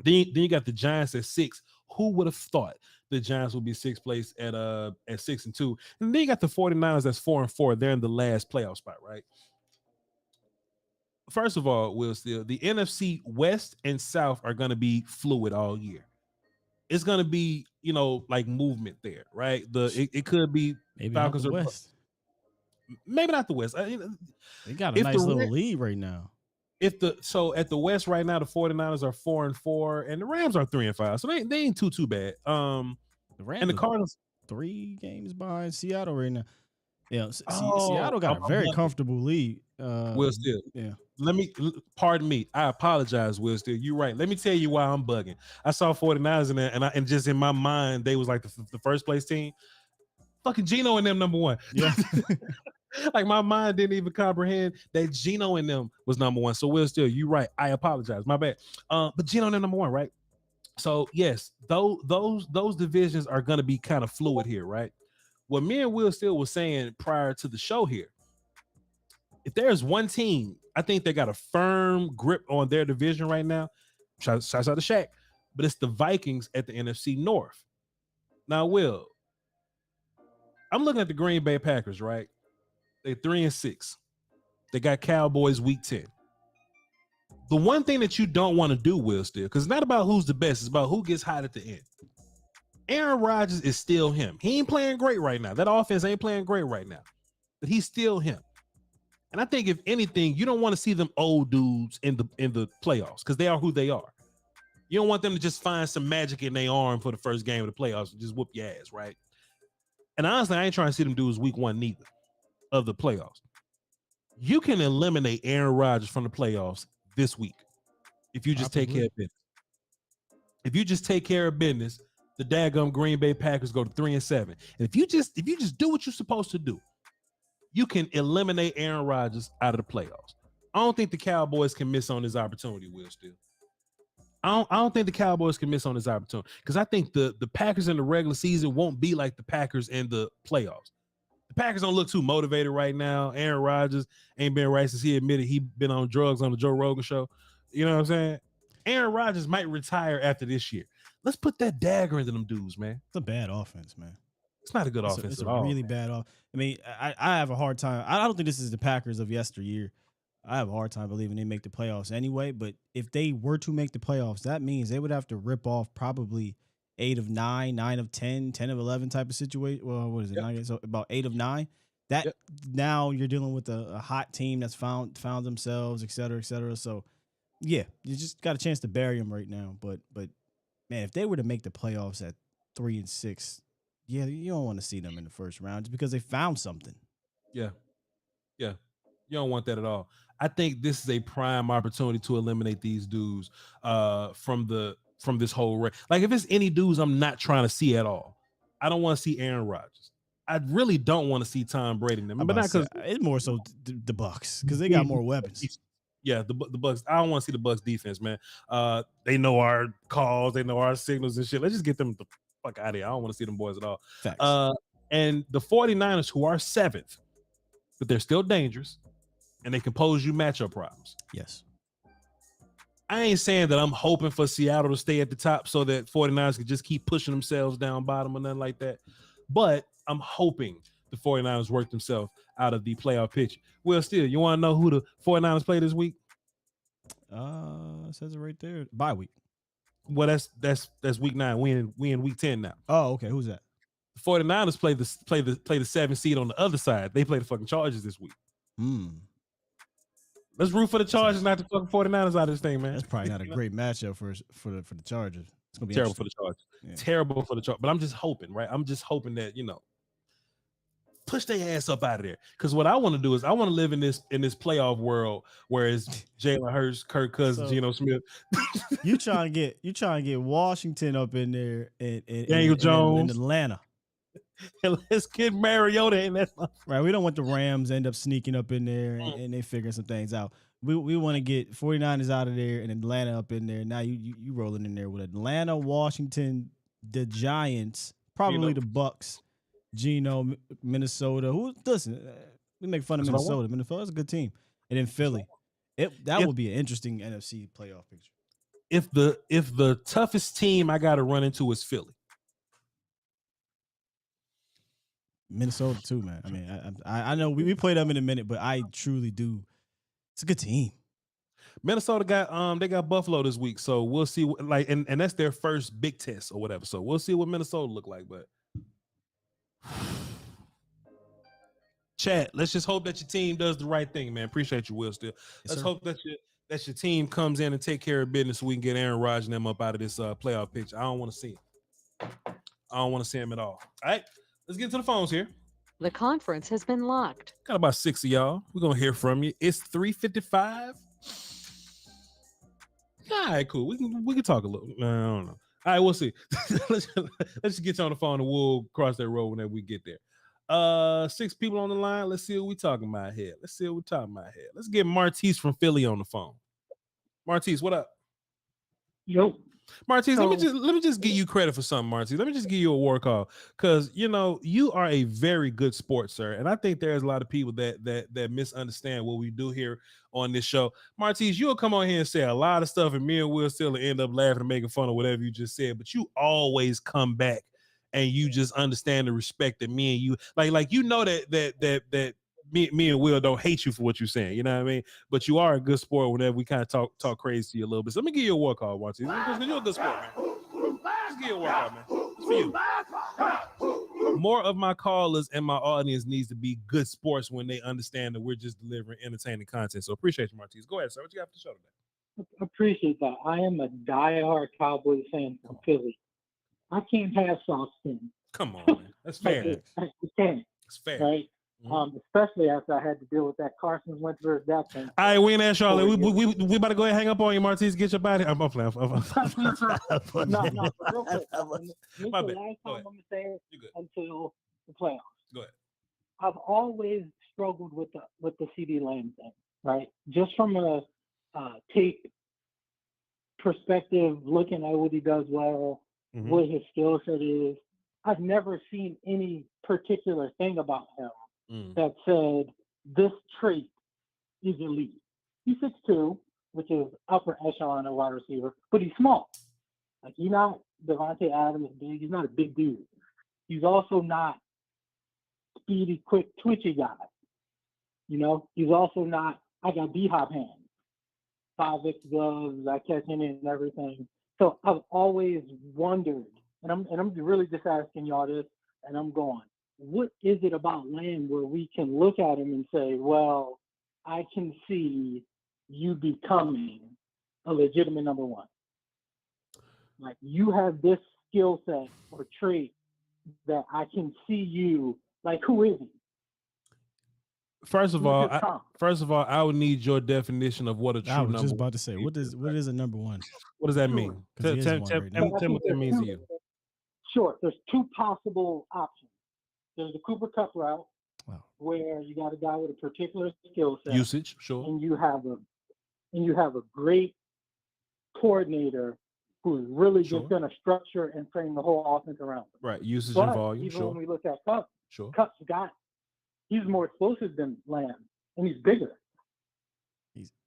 [SPEAKER 3] Then you got the Giants at 6. Who would have thought the Giants would be 6th place at 6-2? And then you got the 49ers that's 4-4. They're in the last playoff spot, right? First of all, Will, still, the NFC West and South are going to be fluid all year. It's going to be, like, movement there, right? It could be
[SPEAKER 4] maybe
[SPEAKER 3] Falcons
[SPEAKER 4] not the
[SPEAKER 3] or
[SPEAKER 4] West.
[SPEAKER 3] Maybe not the West.
[SPEAKER 4] They got a nice little lead right now.
[SPEAKER 3] At the West right now, the 49ers are 4-4 and the Rams are 3-5. So they ain't too bad. The
[SPEAKER 4] Rams
[SPEAKER 3] and the Cardinals
[SPEAKER 4] 3 games behind Seattle right now. Yeah, Seattle got a very comfortable lead.
[SPEAKER 3] Will, still.
[SPEAKER 4] Yeah.
[SPEAKER 3] Pardon me. I apologize, Will, still. You're right. Let me tell you why I'm bugging. I saw 49ers in there, and just in my mind, they was like the first place team. Fucking Geno and them number 1.
[SPEAKER 4] Yeah.
[SPEAKER 3] Like, my mind didn't even comprehend that Geno and them was number 1. So, Will, still, you're right. I apologize. My bad. But Geno and them number 1, right? So, yes, those divisions are going to be kind of fluid here, right? What me and Will still was saying prior to the show here, if there's one team, I think they got a firm grip on their division right now. Shouts out to Shaq, but it's the Vikings at the NFC North. Now, Will, I'm looking at the Green Bay Packers, right? They're 3-6. They got Cowboys week 10. The one thing that you don't want to do, Will, still, because it's not about who's the best, it's about who gets hot at the end. Aaron Rodgers is still him. He ain't playing great right now. That offense ain't playing great right now, but he's still him. And I think if anything, you don't want to see them old dudes in the playoffs because they are who they are. You don't want them to just find some magic in their arm for the first game of the playoffs and just whoop your ass, right? And honestly, I ain't trying to see them dudes week 1 neither of the playoffs. You can eliminate Aaron Rodgers from the playoffs this week if you just take care of business. If you just take care of business, the daggum Green Bay Packers go to 3-7. And if you just do what you're supposed to do, you can eliminate Aaron Rodgers out of the playoffs. I don't think the Cowboys can miss on this opportunity, Will Steele. I don't think the Cowboys can miss on this opportunity because I think the Packers in the regular season won't be like the Packers in the playoffs. The Packers don't look too motivated right now. Aaron Rodgers ain't been right since he admitted he been on drugs on the Joe Rogan show. You know what I'm saying? Aaron Rodgers might retire after this year. Let's put that dagger into them dudes, man.
[SPEAKER 4] It's a bad offense, man.
[SPEAKER 3] It's not a good offense
[SPEAKER 4] it's
[SPEAKER 3] at
[SPEAKER 4] a
[SPEAKER 3] all.
[SPEAKER 4] really bad offense. I mean, I have a hard time. I don't think this is the Packers of yesteryear. I have a hard time believing they make the playoffs anyway. But if they were to make the playoffs, that means they would have to rip off probably 8 of 9, 9 of 10, 10 of 11 type of situation. Well, what is it? Yep. So about 8 of 9. That now you're dealing with a hot team that's found themselves, et cetera, et cetera. So yeah, you just got a chance to bury them right now. But man, if they were to make the playoffs at 3-6, yeah, you don't want to see them in the first round just because they found something.
[SPEAKER 3] Yeah. You don't want that at all. I think this is a prime opportunity to eliminate these dudes from this whole race. Like if it's any dudes I'm not trying to see at all, I don't want to see Aaron Rodgers. I really don't want to see Tom Brady. But not because
[SPEAKER 4] it's more so the Bucs because they got more weapons.
[SPEAKER 3] Yeah, the Bucs. I don't want to see the Bucs defense, man. They know our calls, they know our signals and shit. Let's just get them the fuck out of here. I don't want to see them boys at all.
[SPEAKER 4] Facts.
[SPEAKER 3] And the 49ers, who are 7th, but they're still dangerous, and they can pose you matchup problems.
[SPEAKER 4] Yes.
[SPEAKER 3] I ain't saying that I'm hoping for Seattle to stay at the top so that 49ers can just keep pushing themselves down bottom or nothing like that. But I'm hoping the 49ers work themselves out of the playoff picture. Well, still, you want to know who the 49ers play this week?
[SPEAKER 4] It says it right there. Bye week.
[SPEAKER 3] Well, that's week 9. We in week 10 now.
[SPEAKER 4] Oh, okay. Who's that?
[SPEAKER 3] The 49ers play the 7th seed on the other side. They play the fucking Chargers this week. Let's root for the Chargers, not the fucking 49ers out of this thing, man.
[SPEAKER 4] That's probably not a great matchup for the Chargers. It's gonna be
[SPEAKER 3] terrible for the Chargers. Yeah. Terrible for the Chargers. But I'm just hoping, right? I'm just hoping that, push their ass up out of there. Because what I want to do is I want to live in this playoff world where it's Jalen Hurts, Kirk Cousins, Geno Smith.
[SPEAKER 4] you trying to get Washington up in there and
[SPEAKER 3] Daniel Jones
[SPEAKER 4] in Atlanta.
[SPEAKER 3] And let's get Mariota in that.
[SPEAKER 4] Right. We don't want the Rams end up sneaking up in there and they figuring some things out. We want to get 49ers out of there and Atlanta up in there. Now you rolling in there with Atlanta, Washington, the Giants, probably the Bucs, Geno, Minnesota. We make fun of Minnesota. Minnesota's a good team. And then Philly. That would be an interesting NFC playoff picture.
[SPEAKER 3] If the toughest team I got to run into is Philly.
[SPEAKER 4] Minnesota too, man. I mean, I know we play them in a minute, but I truly do. It's a good team.
[SPEAKER 3] Minnesota got Buffalo this week, so we'll see. And that's their first big test or whatever. So we'll see what Minnesota look like. But Chad, let's just hope that your team does the right thing, man. Appreciate you, Will. Still, let's hope that your team comes in and take care of business so we can get Aaron Rodgers and them up out of this playoff picture. I don't want to see him. I don't want to see him at all. All right. Let's get to the phones here.
[SPEAKER 6] The conference has been locked.
[SPEAKER 3] Got about 6 of y'all. We're going to hear from you. It's 3:55. All right, cool. We can talk a little. I don't know. All right, we'll see. let's just get you on the phone and we'll cross that road whenever we get there. 6 people on the line. Let's see what we talking about here. Let's get Martise from Philly on the phone. Martise, what up?
[SPEAKER 12] Yo.
[SPEAKER 3] Martise, let me just give you credit for something, Martise. Let me just give you a war call because you are a very good sports, sir. And I think there's a lot of people that misunderstand what we do here on this show. Martise, you'll come on here and say a lot of stuff, and me and Will still end up laughing and making fun of whatever you just said. But you always come back and you just understand the respect that me and you like that me and Will don't hate you for what you're saying, you know what I mean? But you are a good sport whenever we kind of talk crazy to you a little bit. So let me give you a war call, Martise. You're a good sport, man. Let's give you a war call, man. It's for you. More of my callers and my audience needs to be good sports when they understand that we're just delivering entertaining content. So appreciate you, Martise. Go ahead, sir. What you got for the show today?
[SPEAKER 12] Appreciate that. I am a diehard Cowboys fan from Philly. I can't have sauce in.
[SPEAKER 3] Come on, man. That's fair.
[SPEAKER 12] I can't.
[SPEAKER 3] It's fair.
[SPEAKER 12] Right? Especially after I had to deal with that Carson Wentz versus that thing.
[SPEAKER 3] All right, we ain't ask y'all. We about to go ahead and hang up on you, Martise. Get your body. I'm playing.
[SPEAKER 12] No, real quick.
[SPEAKER 3] My bad.
[SPEAKER 12] The last time I'm going to say it until the playoffs.
[SPEAKER 3] Go ahead.
[SPEAKER 12] I've always struggled with the CD Lamb thing. right? Just from a tape perspective, looking at what he does well, what his skill set is, I've never seen any particular thing about him that said this trait is elite. He's 6'2", which is upper echelon of wide receiver, but he's small. Like, he's not Devontae Adams big. He's not a big dude. He's also not speedy, quick, twitchy guy. You know, he's also not, I got D-hop hands, 5X gloves, I catch in it and everything. So I've always wondered, and I'm really just asking y'all this, and I'm going, what is it about Lamb where we can look at him and say, well, I can see you becoming a legitimate number one? Like, you have this skill set or trait that I can see you, like, who is he?
[SPEAKER 3] First of all, I would need your definition of what a true number.
[SPEAKER 4] I was just about to say, what is a number one?
[SPEAKER 3] What does that mean? Tell me what that means to you.
[SPEAKER 12] Sure. There's two possible options. There's the Cooper Kupp route, where you got a guy with a particular skill set,
[SPEAKER 3] usage, sure,
[SPEAKER 12] and you have a great coordinator who's really just going to structure and frame the whole offense around him.
[SPEAKER 3] Right, usage and volume,
[SPEAKER 12] even when we look at Kupp, Kupp's he's more explosive than Lamb, and he's bigger.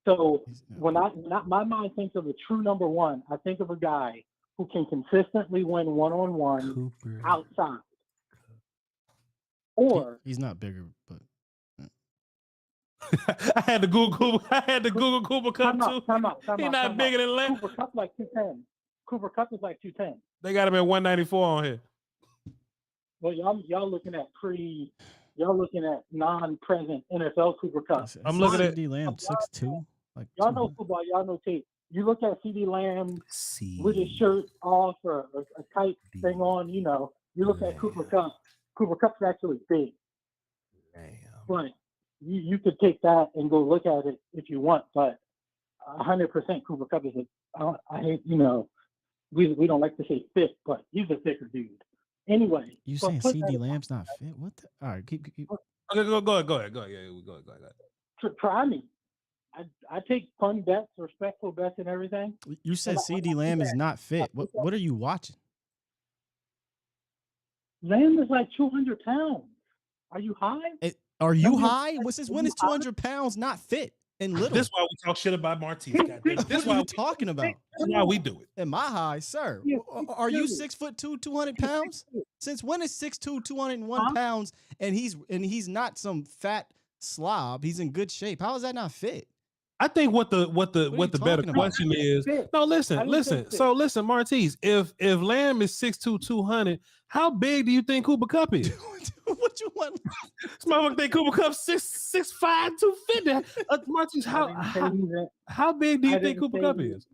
[SPEAKER 12] When my mind thinks of a true number one, I think of a guy who can consistently win one-on-one outside. Or
[SPEAKER 4] he's not bigger, but
[SPEAKER 3] I had to Google Cooper Kupp too. He's not bigger than Lamb.
[SPEAKER 12] Cooper Kupp like 210. Cooper Kupp is like 210.
[SPEAKER 3] They got him at 194 on here.
[SPEAKER 12] Well, y'all looking at non-present NFL Cooper Kupp.
[SPEAKER 3] I'm looking at
[SPEAKER 4] CD Lamb 6'2". Like,
[SPEAKER 12] y'all know football, y'all know tape. You look at CD Lamb with his shirt off or a tight thing on, you know. You look at Cooper Kupp. Cooper Kupp's actually big. But you could take that and go look at it if you want, but 100% Cooper Kupp is I hate, you know, we don't like to say fit, but he's a thicker dude. Anyway.
[SPEAKER 4] You saying CD Lamb's not fit? What the? All right, keep.
[SPEAKER 3] Okay, go ahead. Yeah, go ahead.
[SPEAKER 12] Try me. I take fun bets, respectful bets, and everything.
[SPEAKER 4] You said CD Lamb is not fit. What are you watching?
[SPEAKER 12] Lamb is like 200 pounds. Are you high?
[SPEAKER 4] Are you high? When is 200 pounds not fit and little?
[SPEAKER 3] This is why we talk shit about Martise.
[SPEAKER 4] What are you talking about?
[SPEAKER 3] That's why we do it.
[SPEAKER 4] Am I high, sir? Are you 6'2", 200 pounds? Since when is 6'2", 201 pounds and he's not some fat slob? He's in good shape. How is that not fit?
[SPEAKER 3] I think what the better question is. No, listen. So listen, Martise, if Lamb is 6'2", 200, how big do you think Cooper Kupp is?
[SPEAKER 4] What you want?
[SPEAKER 3] This motherfucker think Cooper Kupp 6'5", 250. Martise, how big do you think Cooper Kupp is?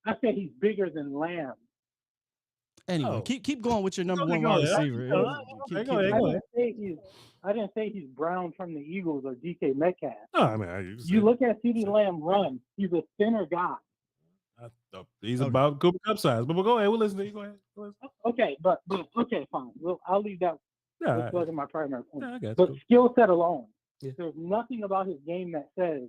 [SPEAKER 12] I said he's bigger than Lamb.
[SPEAKER 4] Anyway, keep going with your number one wide receiver.
[SPEAKER 12] I didn't say he's Brown from the Eagles or DK Metcalf.
[SPEAKER 3] No, I mean,
[SPEAKER 12] you look at CD Lamb run, he's a thinner guy.
[SPEAKER 3] He's about Cooper Kupp size. But go ahead, we'll listen to you. Go ahead.
[SPEAKER 12] Okay, but okay, fine. Well, I'll leave that.
[SPEAKER 3] Yeah,
[SPEAKER 12] this wasn't my primary point.
[SPEAKER 3] Yeah,
[SPEAKER 12] but skill set alone, there's nothing about his game that says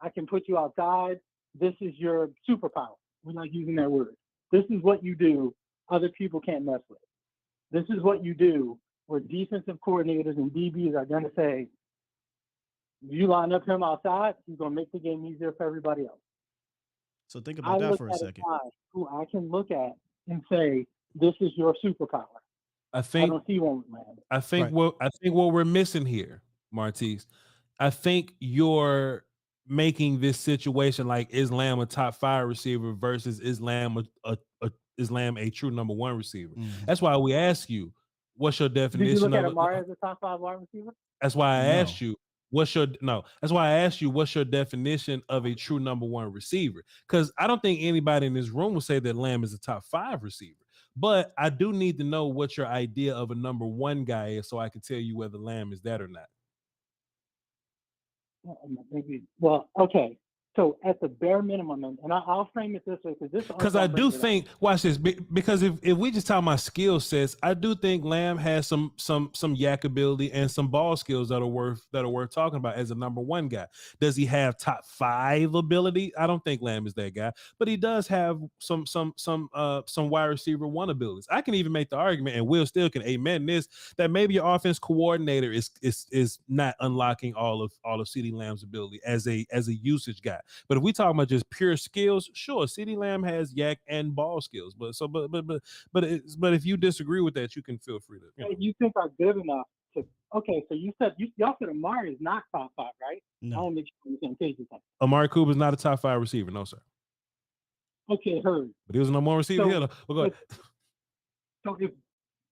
[SPEAKER 12] I can put you outside. This is your superpower. We're not using that word. This is what you do. Other people can't mess with. This is what you do. Where defensive coordinators and DBs are going to say, you line up him outside, he's going to make the game easier for everybody else.
[SPEAKER 4] So think about that for a second.
[SPEAKER 12] Who I can look at and say, this is your superpower. I don't see one with Lamb.
[SPEAKER 3] I think what we're missing here, Martise, I think you're making this situation like, is Lamb a top 5 receiver versus is Lamb a true number 1 receiver? That's why we ask you, what's your definition?
[SPEAKER 12] Did you look at Amari as a top 5 wide receiver?
[SPEAKER 3] That's why I asked you, what's your definition of a true number 1 receiver? Because I don't think anybody in this room will say that Lamb is a top 5 receiver. But I do need to know what your idea of a number 1 guy is so I can tell you whether Lamb is that or not.
[SPEAKER 12] Maybe. Well, okay. So at the bare minimum, and I'll frame it this way
[SPEAKER 3] because I do think, watch this, because if we just talk about skill sets, I do think Lamb has some yak ability and some ball skills that are worth talking about as a number one guy. Does he have top 5 ability? I don't think Lamb is that guy, but he does have some wide receiver 1 abilities. I can even make the argument, and Will Steele can amen this, that maybe your offense coordinator is not unlocking all of CeeDee Lamb's ability as a usage guy. But if we talk about just pure skills, sure, CeeDee Lamb has yak and ball skills. But if you disagree with that, you can feel free to.
[SPEAKER 12] You think are good enough to? Okay, so y'all said Amari is not top 5, right?
[SPEAKER 4] No.
[SPEAKER 12] I want to make sure we're on the same page.
[SPEAKER 3] Amari Cooper is not a top 5 receiver, no sir.
[SPEAKER 12] Okay, heard.
[SPEAKER 3] But he was a number 1 receiver here. Well, go ahead.
[SPEAKER 12] So if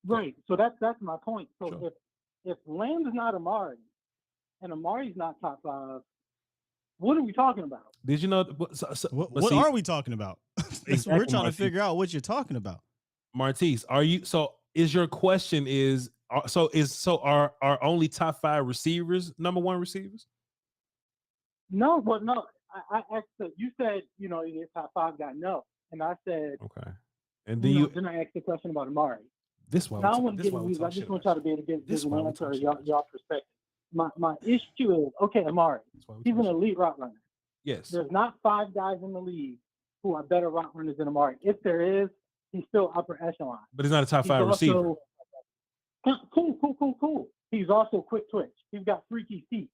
[SPEAKER 12] right, so that's my point. So
[SPEAKER 3] Sure.
[SPEAKER 12] if Lamb is not Amari, and Amari's not top 5. What are we talking about?
[SPEAKER 3] Did you know?
[SPEAKER 4] What are we talking about?
[SPEAKER 3] Exactly,
[SPEAKER 4] We're trying to
[SPEAKER 3] Martise.
[SPEAKER 4] figure out what you're talking about.
[SPEAKER 3] Martise, are you? So is your question are only top 5 receivers number 1 receivers?
[SPEAKER 12] No, but no. I asked you said you're top 5 guy. No, and I said
[SPEAKER 3] okay. And then
[SPEAKER 12] then I asked the question about Amari.
[SPEAKER 3] This one.
[SPEAKER 12] Now I want to get used. I just want to try to be able to get an answer y'all perspective. My issue is, okay, Amari, he's an elite route runner.
[SPEAKER 3] Yes.
[SPEAKER 12] There's not 5 guys in the league who are better route runners than Amari. If there is, he's still upper echelon.
[SPEAKER 3] But he's not a top 5 receiver.
[SPEAKER 12] Cool. He's also quick twitch. He's got freaky feet.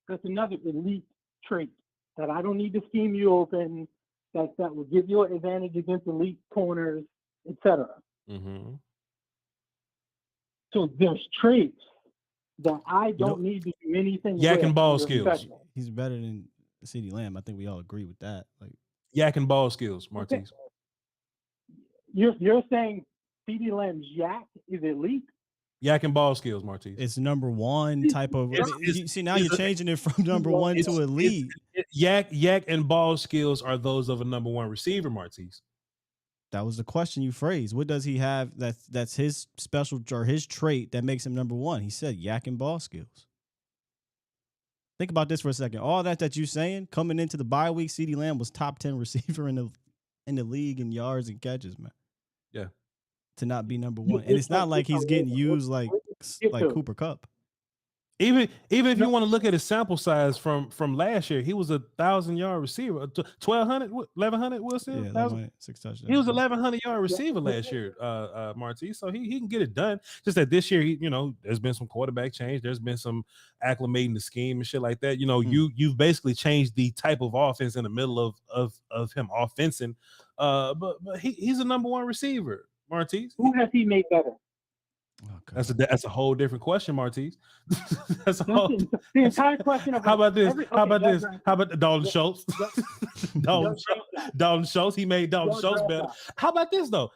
[SPEAKER 12] That's another elite trait that I don't need to scheme you open, that will give you an advantage against elite corners, etc.
[SPEAKER 3] Mm-hmm.
[SPEAKER 12] So there's traits that I don't need to do anything.
[SPEAKER 3] Yak
[SPEAKER 12] with
[SPEAKER 3] and ball
[SPEAKER 12] to
[SPEAKER 3] skills.
[SPEAKER 12] respect him.
[SPEAKER 4] He's better than CeeDee Lamb. I think we all agree with that. Like
[SPEAKER 3] yak and ball skills, Martise.
[SPEAKER 12] You're saying CeeDee Lamb's yak is elite?
[SPEAKER 3] Yak and ball skills, Martise.
[SPEAKER 4] It's number 1 type of. See, now you're changing it from number 1 to elite.
[SPEAKER 3] Yak and ball skills are those of a number 1 receiver, Martise.
[SPEAKER 4] That was the question you phrased. What does he have that's his special or his trait that makes him number 1? He said yak and ball skills. Think about this for a second. All that you saying coming into the bye week, CeeDee Lamb was top 10 receiver in the league in yards and catches, man.
[SPEAKER 3] Yeah.
[SPEAKER 4] To not be number 1, and it's not like he's getting used like Cooper Kupp.
[SPEAKER 3] Even if you want to look at his sample size from last year, he was 1,000-yard receiver, 1,200, 1,100. Will Steele?
[SPEAKER 4] Yeah, 6 touchdowns.
[SPEAKER 3] He was 1,100-yard receiver last year, Martise. So he can get it done. Just that this year, there's been some quarterback change. There's been some acclimating the scheme and shit like that. You've basically changed the type of offense in the middle of him offensing. But he's a number 1 receiver, Martise.
[SPEAKER 12] Who has he made better?
[SPEAKER 3] Okay. That's a whole different question, Martise.
[SPEAKER 12] The entire question of
[SPEAKER 3] how about this? How about Dalton Schultz? Dalton Schultz. He made Dalton Schultz better. How about this though?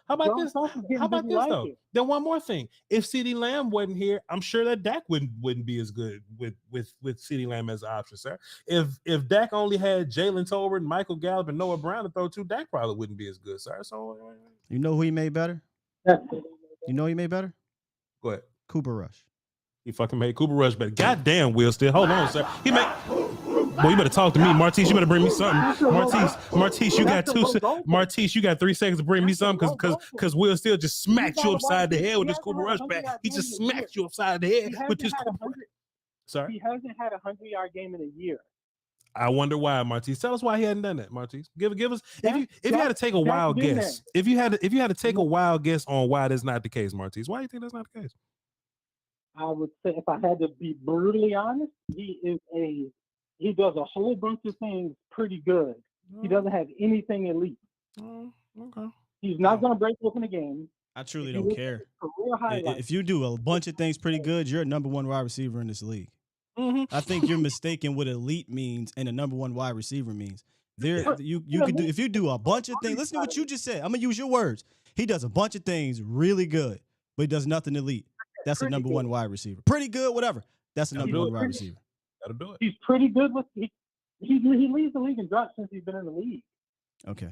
[SPEAKER 3] Then one more thing. If CeeDee Lamb wasn't here, I'm sure that Dak wouldn't be as good with CeeDee Lamb as an option, sir. If Dak only had Jalen Tolbert, Michael Gallup, and Noah Brown to throw to, Dak probably wouldn't be as good, sir. So
[SPEAKER 4] you know who he made better? You know who he made better?
[SPEAKER 3] Go ahead.
[SPEAKER 4] Cooper Rush.
[SPEAKER 3] He fucking made Cooper Rush better. Goddamn, Will Steele. Hold on, sir. He made. Boy, you better talk to me, Martise. You better bring me something. Martise, you got Martise, you got 3 seconds to bring me something because Will Steele just smacked you upside the head with this Cooper Rush back. He just smacked you upside the head with this Cooper. Sorry.
[SPEAKER 12] He hasn't had a 100-yard game in a year.
[SPEAKER 3] I wonder why, Martise. Tell us why he hadn't done that, Martise. Give us if you had to take a wild guess. If you had to take a wild guess on why that's not the case, Martise. Why do you think that's not the case?
[SPEAKER 12] I would say, if I had to be brutally honest, he does a whole bunch of things pretty good. He doesn't have anything elite.
[SPEAKER 3] Okay.
[SPEAKER 12] He's not going to break open a game.
[SPEAKER 4] I truly don't care. If you do a bunch of things pretty good, you're a number 1 wide receiver in this league.
[SPEAKER 3] Mm-hmm.
[SPEAKER 4] I think you're mistaken what elite means and a number 1 wide receiver means. You could do if you do a bunch of things. Listen to what you just said. I'm gonna use your words. He does a bunch of things really good, but he does nothing elite. That's a number 1 wide receiver. Pretty good, whatever. That's a number 1 wide receiver.
[SPEAKER 3] Gotta do it.
[SPEAKER 12] He's pretty good with he leads the league in drops since he's been in the league.
[SPEAKER 4] Okay.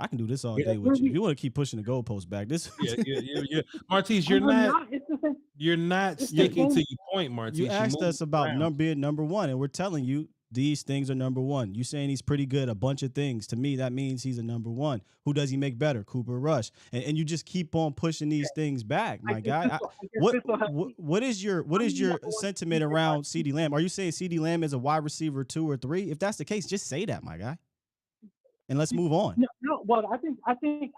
[SPEAKER 4] I can do this all day with you. If you want to keep pushing the goalposts back, this.
[SPEAKER 3] Yeah. Martise, you're not sticking to your point, Martise.
[SPEAKER 4] You asked us about being number 1, and we're telling you these things are number one. You saying he's pretty good, a bunch of things. To me, that means he's a number one. Who does he make better? Cooper Rush. And you just keep on pushing these things back, my guy. What is your sentiment around CeeDee Lamb? Are you saying CeeDee Lamb is a wide receiver 2 or 3? If that's the case, just say that, my guy. And let's move on.
[SPEAKER 12] No, well, I think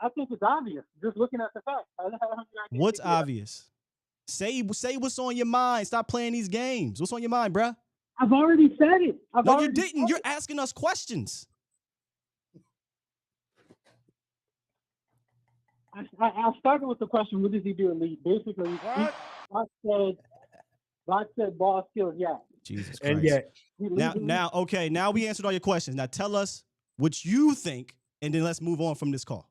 [SPEAKER 12] it's obvious. Just looking at the facts.
[SPEAKER 4] What's obvious? Say what's on your mind. Stop playing these games. What's on your mind, bruh?
[SPEAKER 12] I've already said it.
[SPEAKER 4] No, you didn't. You're asking us questions.
[SPEAKER 12] I started with the question, what does he do in league? Basically, Voch said ball skills, yeah.
[SPEAKER 4] Jesus Christ.
[SPEAKER 12] And
[SPEAKER 4] now we answered all your questions. Now tell us what you think, and then let's move on from this call.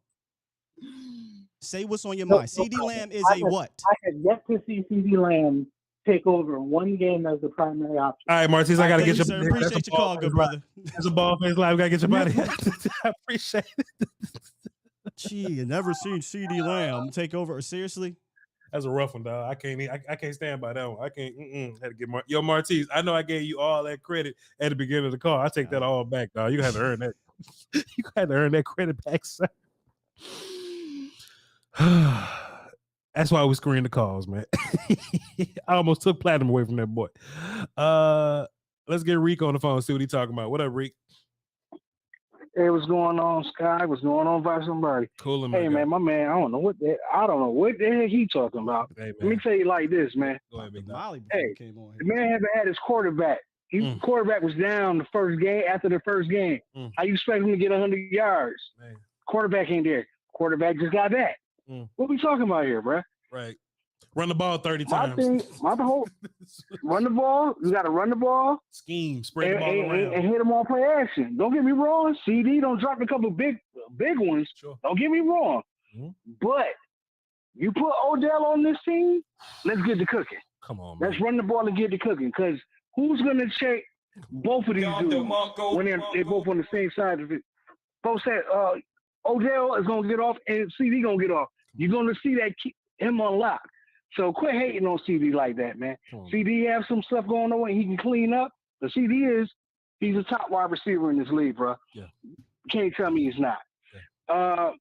[SPEAKER 4] Say what's on your mind. CeeDee Lamb is a what?
[SPEAKER 12] I have yet to see CeeDee Lamb take over one game as the primary option.
[SPEAKER 3] All right, Martins, I got to get your
[SPEAKER 4] appreciate your call, good brother.
[SPEAKER 3] It's a ball face live. Got to get your body. I appreciate it.
[SPEAKER 4] Gee, you never seen CeeDee Lamb take over. Seriously?
[SPEAKER 3] That's a rough one, dog. I can't stand by that one. I can't. Had to get Yo, Martins, I know I gave you all that credit at the beginning of the call. I take that all back, dog. You had to earn that. You had to earn that credit back, sir. That's why we screen the calls, man. I almost took platinum away from that boy. Let's get Reek on the phone and see what he's talking about. What up, Reek?
[SPEAKER 13] Hey, what's going on, Sky? What's going on, Voch Lombardi?
[SPEAKER 3] Cool,
[SPEAKER 13] man, my man. I don't know what the heck he talking about.
[SPEAKER 3] Hey,
[SPEAKER 13] let me tell you like this, man.
[SPEAKER 3] Go ahead, Big
[SPEAKER 13] Hey, the man haven't had his quarterback. Quarterback was down the first game after the first game. How you expect him to get 100 yards?
[SPEAKER 3] Man.
[SPEAKER 13] Quarterback ain't there. Quarterback just got back. What we talking about here, bro?
[SPEAKER 3] Right. Run the ball 30 times.
[SPEAKER 13] Run the ball. You got to run the ball.
[SPEAKER 3] Scheme. Spread the ball around.
[SPEAKER 13] And hit them on play action. Don't get me wrong. CD don't drop a couple big ones.
[SPEAKER 3] Sure.
[SPEAKER 13] Don't get me wrong. But you put Odell on this team, let's get to cooking.
[SPEAKER 3] Come on, man.
[SPEAKER 13] Let's run the ball and get to cooking. Because who's going to check both of these dudes when they're both on the same side of it? Both said Odell is going to get off and CD going to get off. You're going to see that him unlock. So quit hating on CD like that, man. CD have some stuff going on and he can clean up. The CD he's a top wide receiver in this league, bro.
[SPEAKER 3] Yeah.
[SPEAKER 13] You can't tell me he's not.
[SPEAKER 3] Yeah.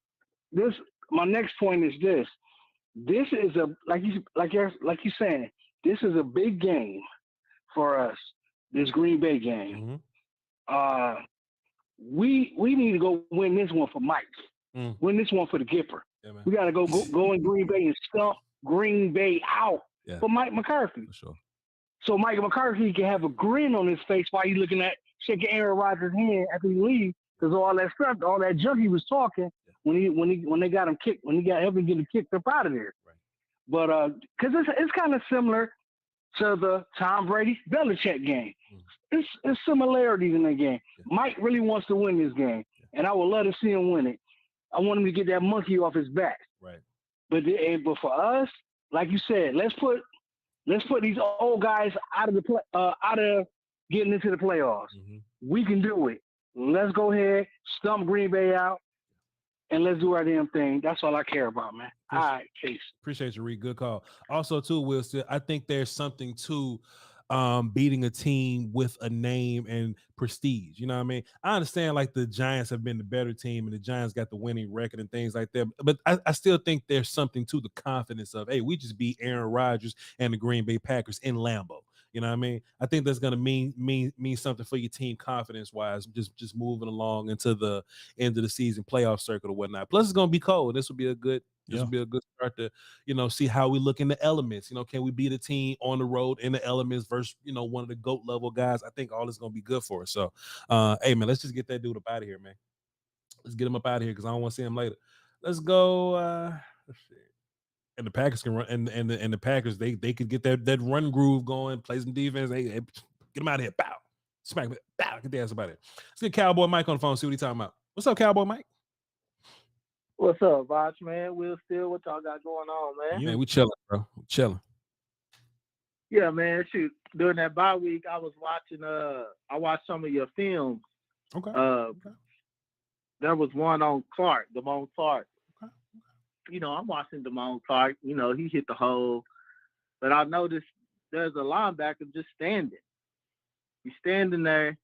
[SPEAKER 13] My next point is this. This is like you're saying, this is a big game for us, this Green Bay game. We need to go win this one for Mike. Win this one for the Gipper.
[SPEAKER 3] Yeah,
[SPEAKER 13] we got to go in Green Bay and stump Green Bay out for Mike McCarthy.
[SPEAKER 3] For sure.
[SPEAKER 13] So Mike McCarthy can have a grin on his face while he's looking at shaking Aaron Rodgers' hand after he leaves, because all that stuff, all that junk he was talking when they got him kicked, when he got helping get him kicked up out of there.
[SPEAKER 3] Right.
[SPEAKER 13] But because it's kind of similar to the Tom Brady Belichick game. It's similarities in that game.
[SPEAKER 3] Yeah.
[SPEAKER 13] Mike really wants to win this game, and I would love to see him win it. I want him to get that monkey off his back.
[SPEAKER 3] Right.
[SPEAKER 13] But for us, like you said, let's put these old guys out of getting into the playoffs. We can do it. Let's go ahead, stump Green Bay out, and let's do our damn thing. That's all I care about, man. All right, peace.
[SPEAKER 3] Appreciate you, Reed. Good call. Also, too, Will, I think there's something to beating a team with a name and prestige. You know what I mean? I understand like the Giants have been the better team and the Giants got the winning record and things like that. But I still think there's something to the confidence of, hey, we just beat Aaron Rodgers and the Green Bay Packers in Lambeau. You know what I mean? I think that's going to mean something for your team confidence wise, just moving along into the end of the season playoff circuit or whatnot. Plus, it's going to be cold. This will be a good start to, see how we look in the elements. Can we beat a team on the road in the elements versus, one of the GOAT level guys? I think all this is going to be good for us. So, hey, man, let's just get that dude up out of here, man. Let's get him up out of here because I don't want to see him later. Let's go. Let's see. And the Packers can run, and the Packers they could get that run groove going, play some defense. They get them out of here. Bow, smack, bow, get the ass about it. Let's get Cowboy Mike on the phone. See what he's talking about. What's up, Cowboy Mike?
[SPEAKER 14] What's up, Voch, man? Will Steele, what y'all got going on, man?
[SPEAKER 3] Man, we chilling, bro. We chilling.
[SPEAKER 14] Yeah, man. Shoot, during that bye week, I was watching. I watched some of your films.
[SPEAKER 3] Okay.
[SPEAKER 14] There was one on Clark, Damone Clark. I'm watching Damone Clark. He hit the hole. But I noticed there's a linebacker just standing. He's standing there,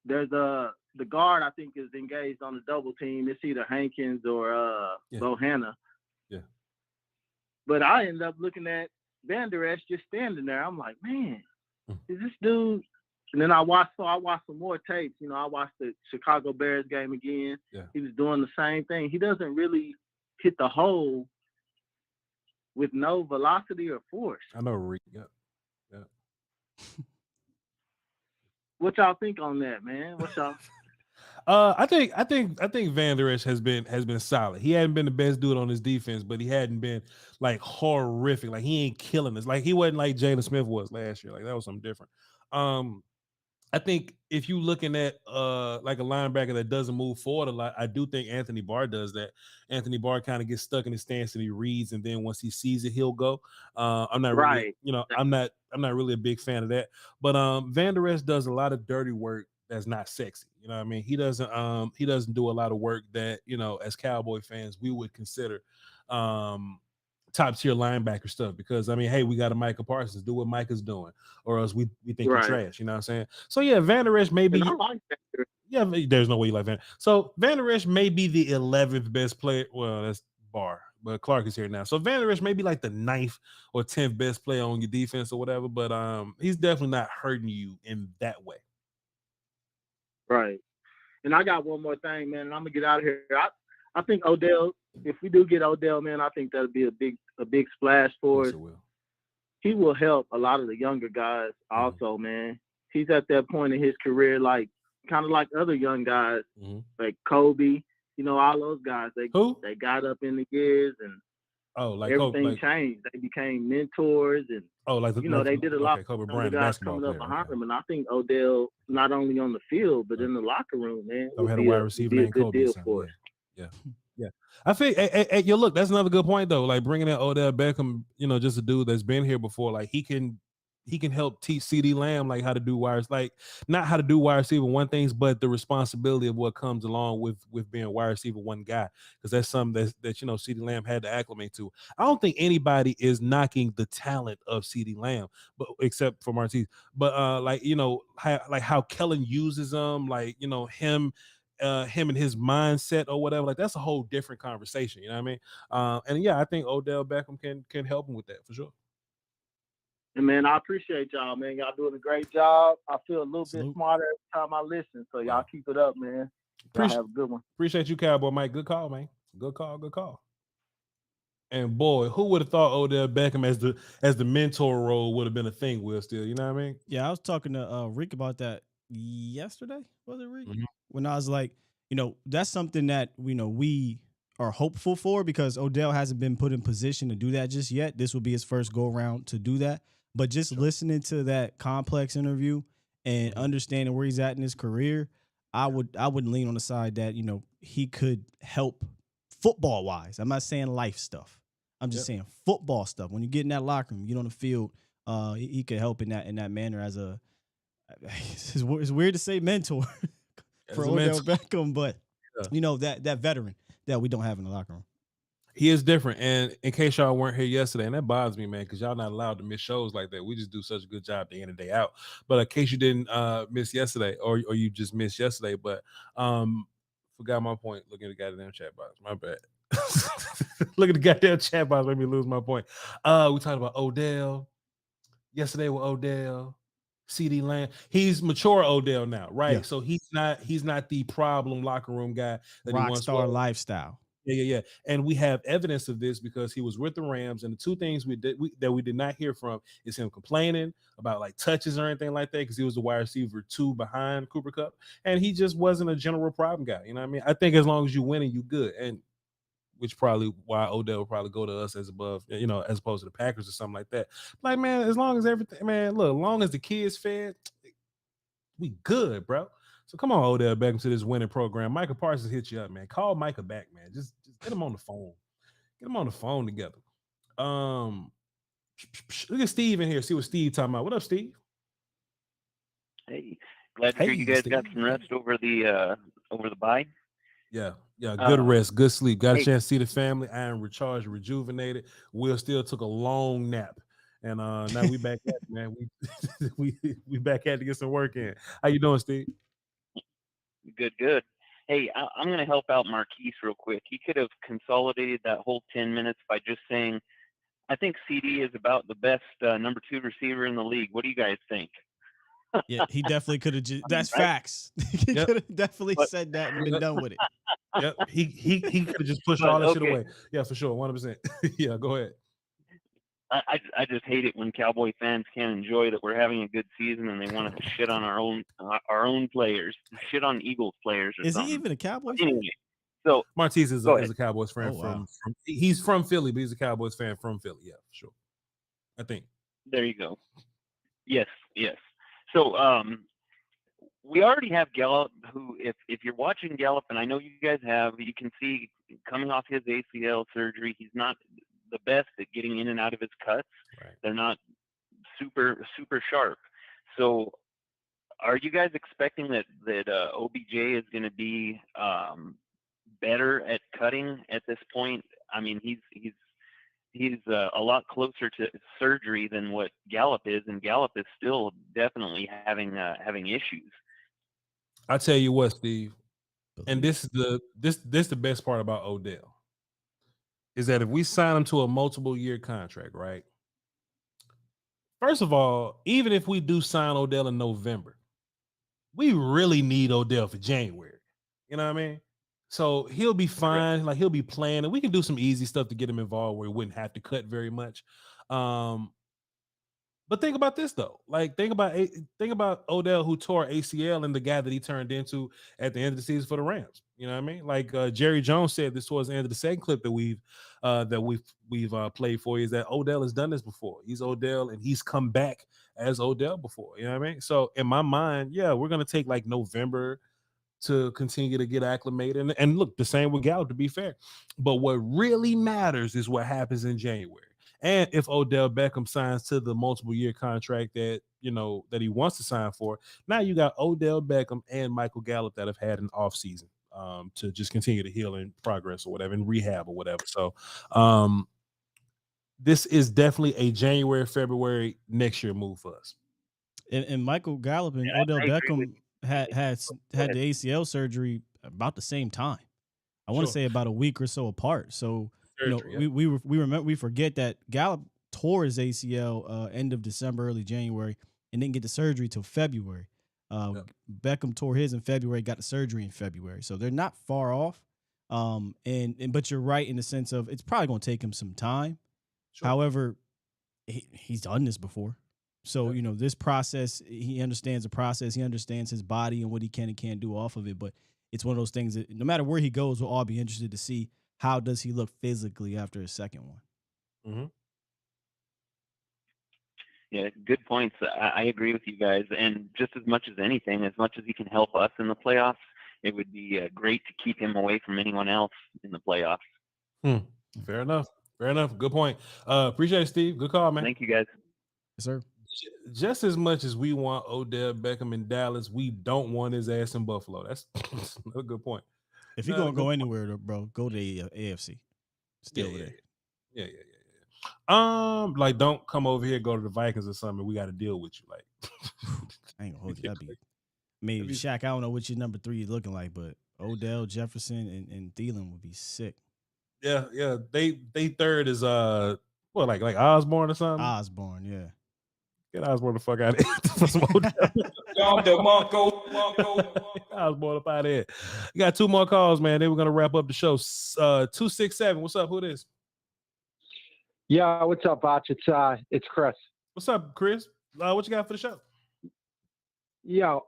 [SPEAKER 14] there's the guard I think is engaged on the double team. It's either Hankins or Bohanna.
[SPEAKER 3] Yeah.
[SPEAKER 14] But I ended up looking at Van Der Esch just standing there. I'm like, man, is this dude? And then I watched some more tapes. You know, I watched the Chicago Bears game again.
[SPEAKER 3] Yeah.
[SPEAKER 14] He was doing the same thing. He doesn't really hit the hole with no velocity or force.
[SPEAKER 3] I know, Rick. Yeah.
[SPEAKER 14] What y'all think on that, man? What y'all?
[SPEAKER 3] I think Van Der Esch has been solid. He hadn't been the best dude on his defense, but he hadn't been like horrific. Like he ain't killing us. Like he wasn't like Jalen Smith was last year. Like that was something different. I think if you looking at like a linebacker that doesn't move forward a lot, I do think Anthony Barr does that. Anthony Barr kind of gets stuck in his stance and he reads, and then once he sees it, he'll go. I'm not really, I'm not really a big fan of that. But Van Der Esch does a lot of dirty work that's not sexy. You know what I mean? He doesn't do a lot of work that, you know, as Cowboy fans we would consider top tier linebacker stuff, because I mean, hey, we got a Micah Parsons, do what Micah's doing, or else we think you're trash. You know what I'm saying? So yeah, Van Der Esch maybe. Yeah, there's no way you like Van. So Van Der Esch may be the 11th best player. Well, that's Barr, but Clark is here now. So Van Der Esch may be like the 9th or 10th best player on your defense or whatever, but he's definitely not hurting you in that way.
[SPEAKER 14] Right. And I got one more thing, man, and I'm gonna get out of here. I think Odell, if we do get Odell, man, I think that'll be a big splash for us. He will help a lot of the younger guys also, man. He's at that point in his career, like kind of like other young guys, like Kobe, you know, all those guys. They got up in the years and everything changed. They became mentors and they did a lot.
[SPEAKER 3] Kobe
[SPEAKER 14] of
[SPEAKER 3] Bryant,
[SPEAKER 14] guys coming up behind him, and I think Odell, not only on the field but in the locker room, man,
[SPEAKER 3] we had a wide receiver named Kobe. Yeah. I think, hey, yo, look, that's another good point though. Like bringing in Odell Beckham, you know, just a dude that's been here before. Like he can help teach CD Lamb like how to do wires, like not how to do wide receiver one things, but the responsibility of what comes along with being wide receiver one guy, because that's something that you know CD Lamb had to acclimate to. I don't think anybody is knocking the talent of CD Lamb, but except for Martinez. But like you know how Kellen uses them, like you know him and his mindset or whatever, like that's a whole different conversation. You know what I mean? And yeah, I think Odell Beckham can help him with that for sure.
[SPEAKER 14] And man, I appreciate y'all, man. Y'all doing a great job. I feel a little bit smarter every time I listen. So y'all keep it up, man. Y'all have a good one.
[SPEAKER 3] Appreciate you, Cowboy Mike. Good call, man. Good call. And boy, who would have thought Odell Beckham as the mentor role would have been a thing, Will, still, you know what I mean?
[SPEAKER 4] Yeah, I was talking to Rick about that yesterday. Was it Rick? When I was like, you know, that's something that we are hopeful for, because Odell hasn't been put in position to do that just yet. This will be his first go around to do that. But just listening to that complex interview and understanding where he's at in his career, I would lean on the side that, you know, he could help football wise. I'm not saying life stuff. I'm just saying football stuff. When you get in that locker room, you get on the field, he could help in that manner as a. It's weird to say mentor for Odell Beckham, but you know that veteran that we don't have in the locker room.
[SPEAKER 3] He is different. And in case y'all weren't here yesterday, and that bothers me, man, because y'all not allowed to miss shows like that. We just do such a good job day in and day out. But in case you didn't miss yesterday, or you just missed yesterday, but forgot my point. Look at the goddamn chat box. My bad. Look at the goddamn chat box. Made me lose my point. We talked about Odell yesterday with Odell. CD Lamb. He's mature Odell now, right? Yeah. So he's not the problem locker room guy that he once was.
[SPEAKER 4] Rockstar lifestyle.
[SPEAKER 3] Yeah. And we have evidence of this because he was with the Rams, and the two things we did not hear from is him complaining about like touches or anything like that, because he was the wide receiver 2 behind Cooper Kupp, and he just wasn't a general problem guy. You know what I mean? I think as long as you winning, you good, and which probably why Odell will probably go to us as opposed to the Packers or something like that. Like, man, as long as everything, man, look, as long as the kids fed, we good, bro. So come on, Odell Beckham, to this winning program. Micah Parsons hit you up, man. Call Micah back, man. Just get him on the phone. Get him on the phone together. Look at Steve in here. See what Steve talking about. What up, Steve?
[SPEAKER 15] Hey, glad to hear you guys got some rest over the bye.
[SPEAKER 3] Yeah, good rest, good sleep. Got a chance to see the family. I am recharged, rejuvenated. Will still took a long nap, and now we back at it, man. We back at to get some work in. How you doing, Steve?
[SPEAKER 15] Good. Hey, I'm going to help out Marquise real quick. He could have consolidated that whole 10 minutes by just saying, I think CD is about the best number 2 receiver in the league. What do you guys think?
[SPEAKER 4] Yeah, he definitely could have just. That's right? Facts. He could have definitely said that and been done with it.
[SPEAKER 3] Yep, he could have just pushed all that shit away. Yeah, for sure, 100%. Yeah, go ahead.
[SPEAKER 15] I just hate it when Cowboy fans can't enjoy that we're having a good season and they want to shit on our own players, shit on Eagles players. Or
[SPEAKER 4] is
[SPEAKER 15] something.
[SPEAKER 4] He even a Cowboys
[SPEAKER 15] anyway,
[SPEAKER 4] fan?
[SPEAKER 15] So
[SPEAKER 3] Martise is a Cowboys fan
[SPEAKER 4] wow.
[SPEAKER 3] from he's from Philly, but he's a Cowboys fan from Philly. Yeah, for sure. I think.
[SPEAKER 15] There you go. Yes. So we already have Gallup, who, if you're watching Gallup, and I know you guys have, you can see coming off his ACL surgery, he's not the best at getting in and out of his cuts.
[SPEAKER 3] Right.
[SPEAKER 15] They're not super sharp. So are you guys expecting that OBJ is going to be better at cutting at this point? I mean, he's a lot closer to surgery than what Gallup is, and Gallup is still definitely having issues.
[SPEAKER 3] I tell you what, Steve, and this is the best part about Odell, is that if we sign him to a multiple year contract, right? First of all, even if we do sign Odell in November, we really need Odell for January. You know what I mean? So he'll be fine. Like, he'll be playing, and we can do some easy stuff to get him involved where he wouldn't have to cut very much. But think about this though. Like, think about Odell, who tore ACL, and the guy that he turned into at the end of the season for the Rams. You know what I mean? Like Jerry Jones said this towards the end of the second clip that we've played for you, is that Odell has done this before. He's Odell, and he's come back as Odell before. You know what I mean? So in my mind, yeah, we're gonna take like November to continue to get acclimated. And look, the same with Gallup, to be fair. But what really matters is what happens in January. And if Odell Beckham signs to the multiple year contract that he wants to sign for, now you got Odell Beckham and Michael Gallup that have had an off season to just continue to heal and progress or whatever, and rehab or whatever. So this is definitely a January, February next year move for us.
[SPEAKER 4] And Michael Gallup and Odell Beckham had the ACL surgery about the same time. I want to say about a week or so apart. So we forget that Gallup tore his ACL end of December, early January, and didn't get the surgery till February. Beckham tore his in February, got the surgery in February. So they're not far off. But you're right in the sense of it's probably going to take him some time. Sure. However, he's done this before. So, this process, he understands the process. He understands his body and what he can and can't do off of it. But it's one of those things that no matter where he goes, we'll all be interested to see how does he look physically after his second one.
[SPEAKER 3] Mm-hmm.
[SPEAKER 15] Yeah, good points. I agree with you guys. And just as much as anything, as much as he can help us in the playoffs, it would be great to keep him away from anyone else in the playoffs.
[SPEAKER 3] Fair enough. Good point. Appreciate it, Steve. Good call, man.
[SPEAKER 15] Thank you, guys.
[SPEAKER 4] Yes, sir.
[SPEAKER 3] Just as much as we want Odell Beckham in Dallas, we don't want his ass in Buffalo. That's a good point.
[SPEAKER 4] If you're going to go anywhere, bro, go to the AFC. Stay over there.
[SPEAKER 3] Yeah. Like, don't come over here, go to the Vikings or something. We got to deal with you. Like,
[SPEAKER 4] I ain't gonna hold you. That'd be maybe Shaq. I don't know what your number 3 is looking like, but Odell, Jefferson, and Thielen would be sick.
[SPEAKER 3] Yeah. They third is like Osborne or something.
[SPEAKER 4] Osborne, yeah.
[SPEAKER 3] Get Osborne the fuck out of here for some Odell. Osborne up out of here. You got 2 more calls, man. Then we're gonna wrap up the show. 267. What's up? Who this?
[SPEAKER 16] Yeah, what's up, Voch? It's Chris.
[SPEAKER 3] What's up, Chris? What you got for the show?
[SPEAKER 16] Yeah,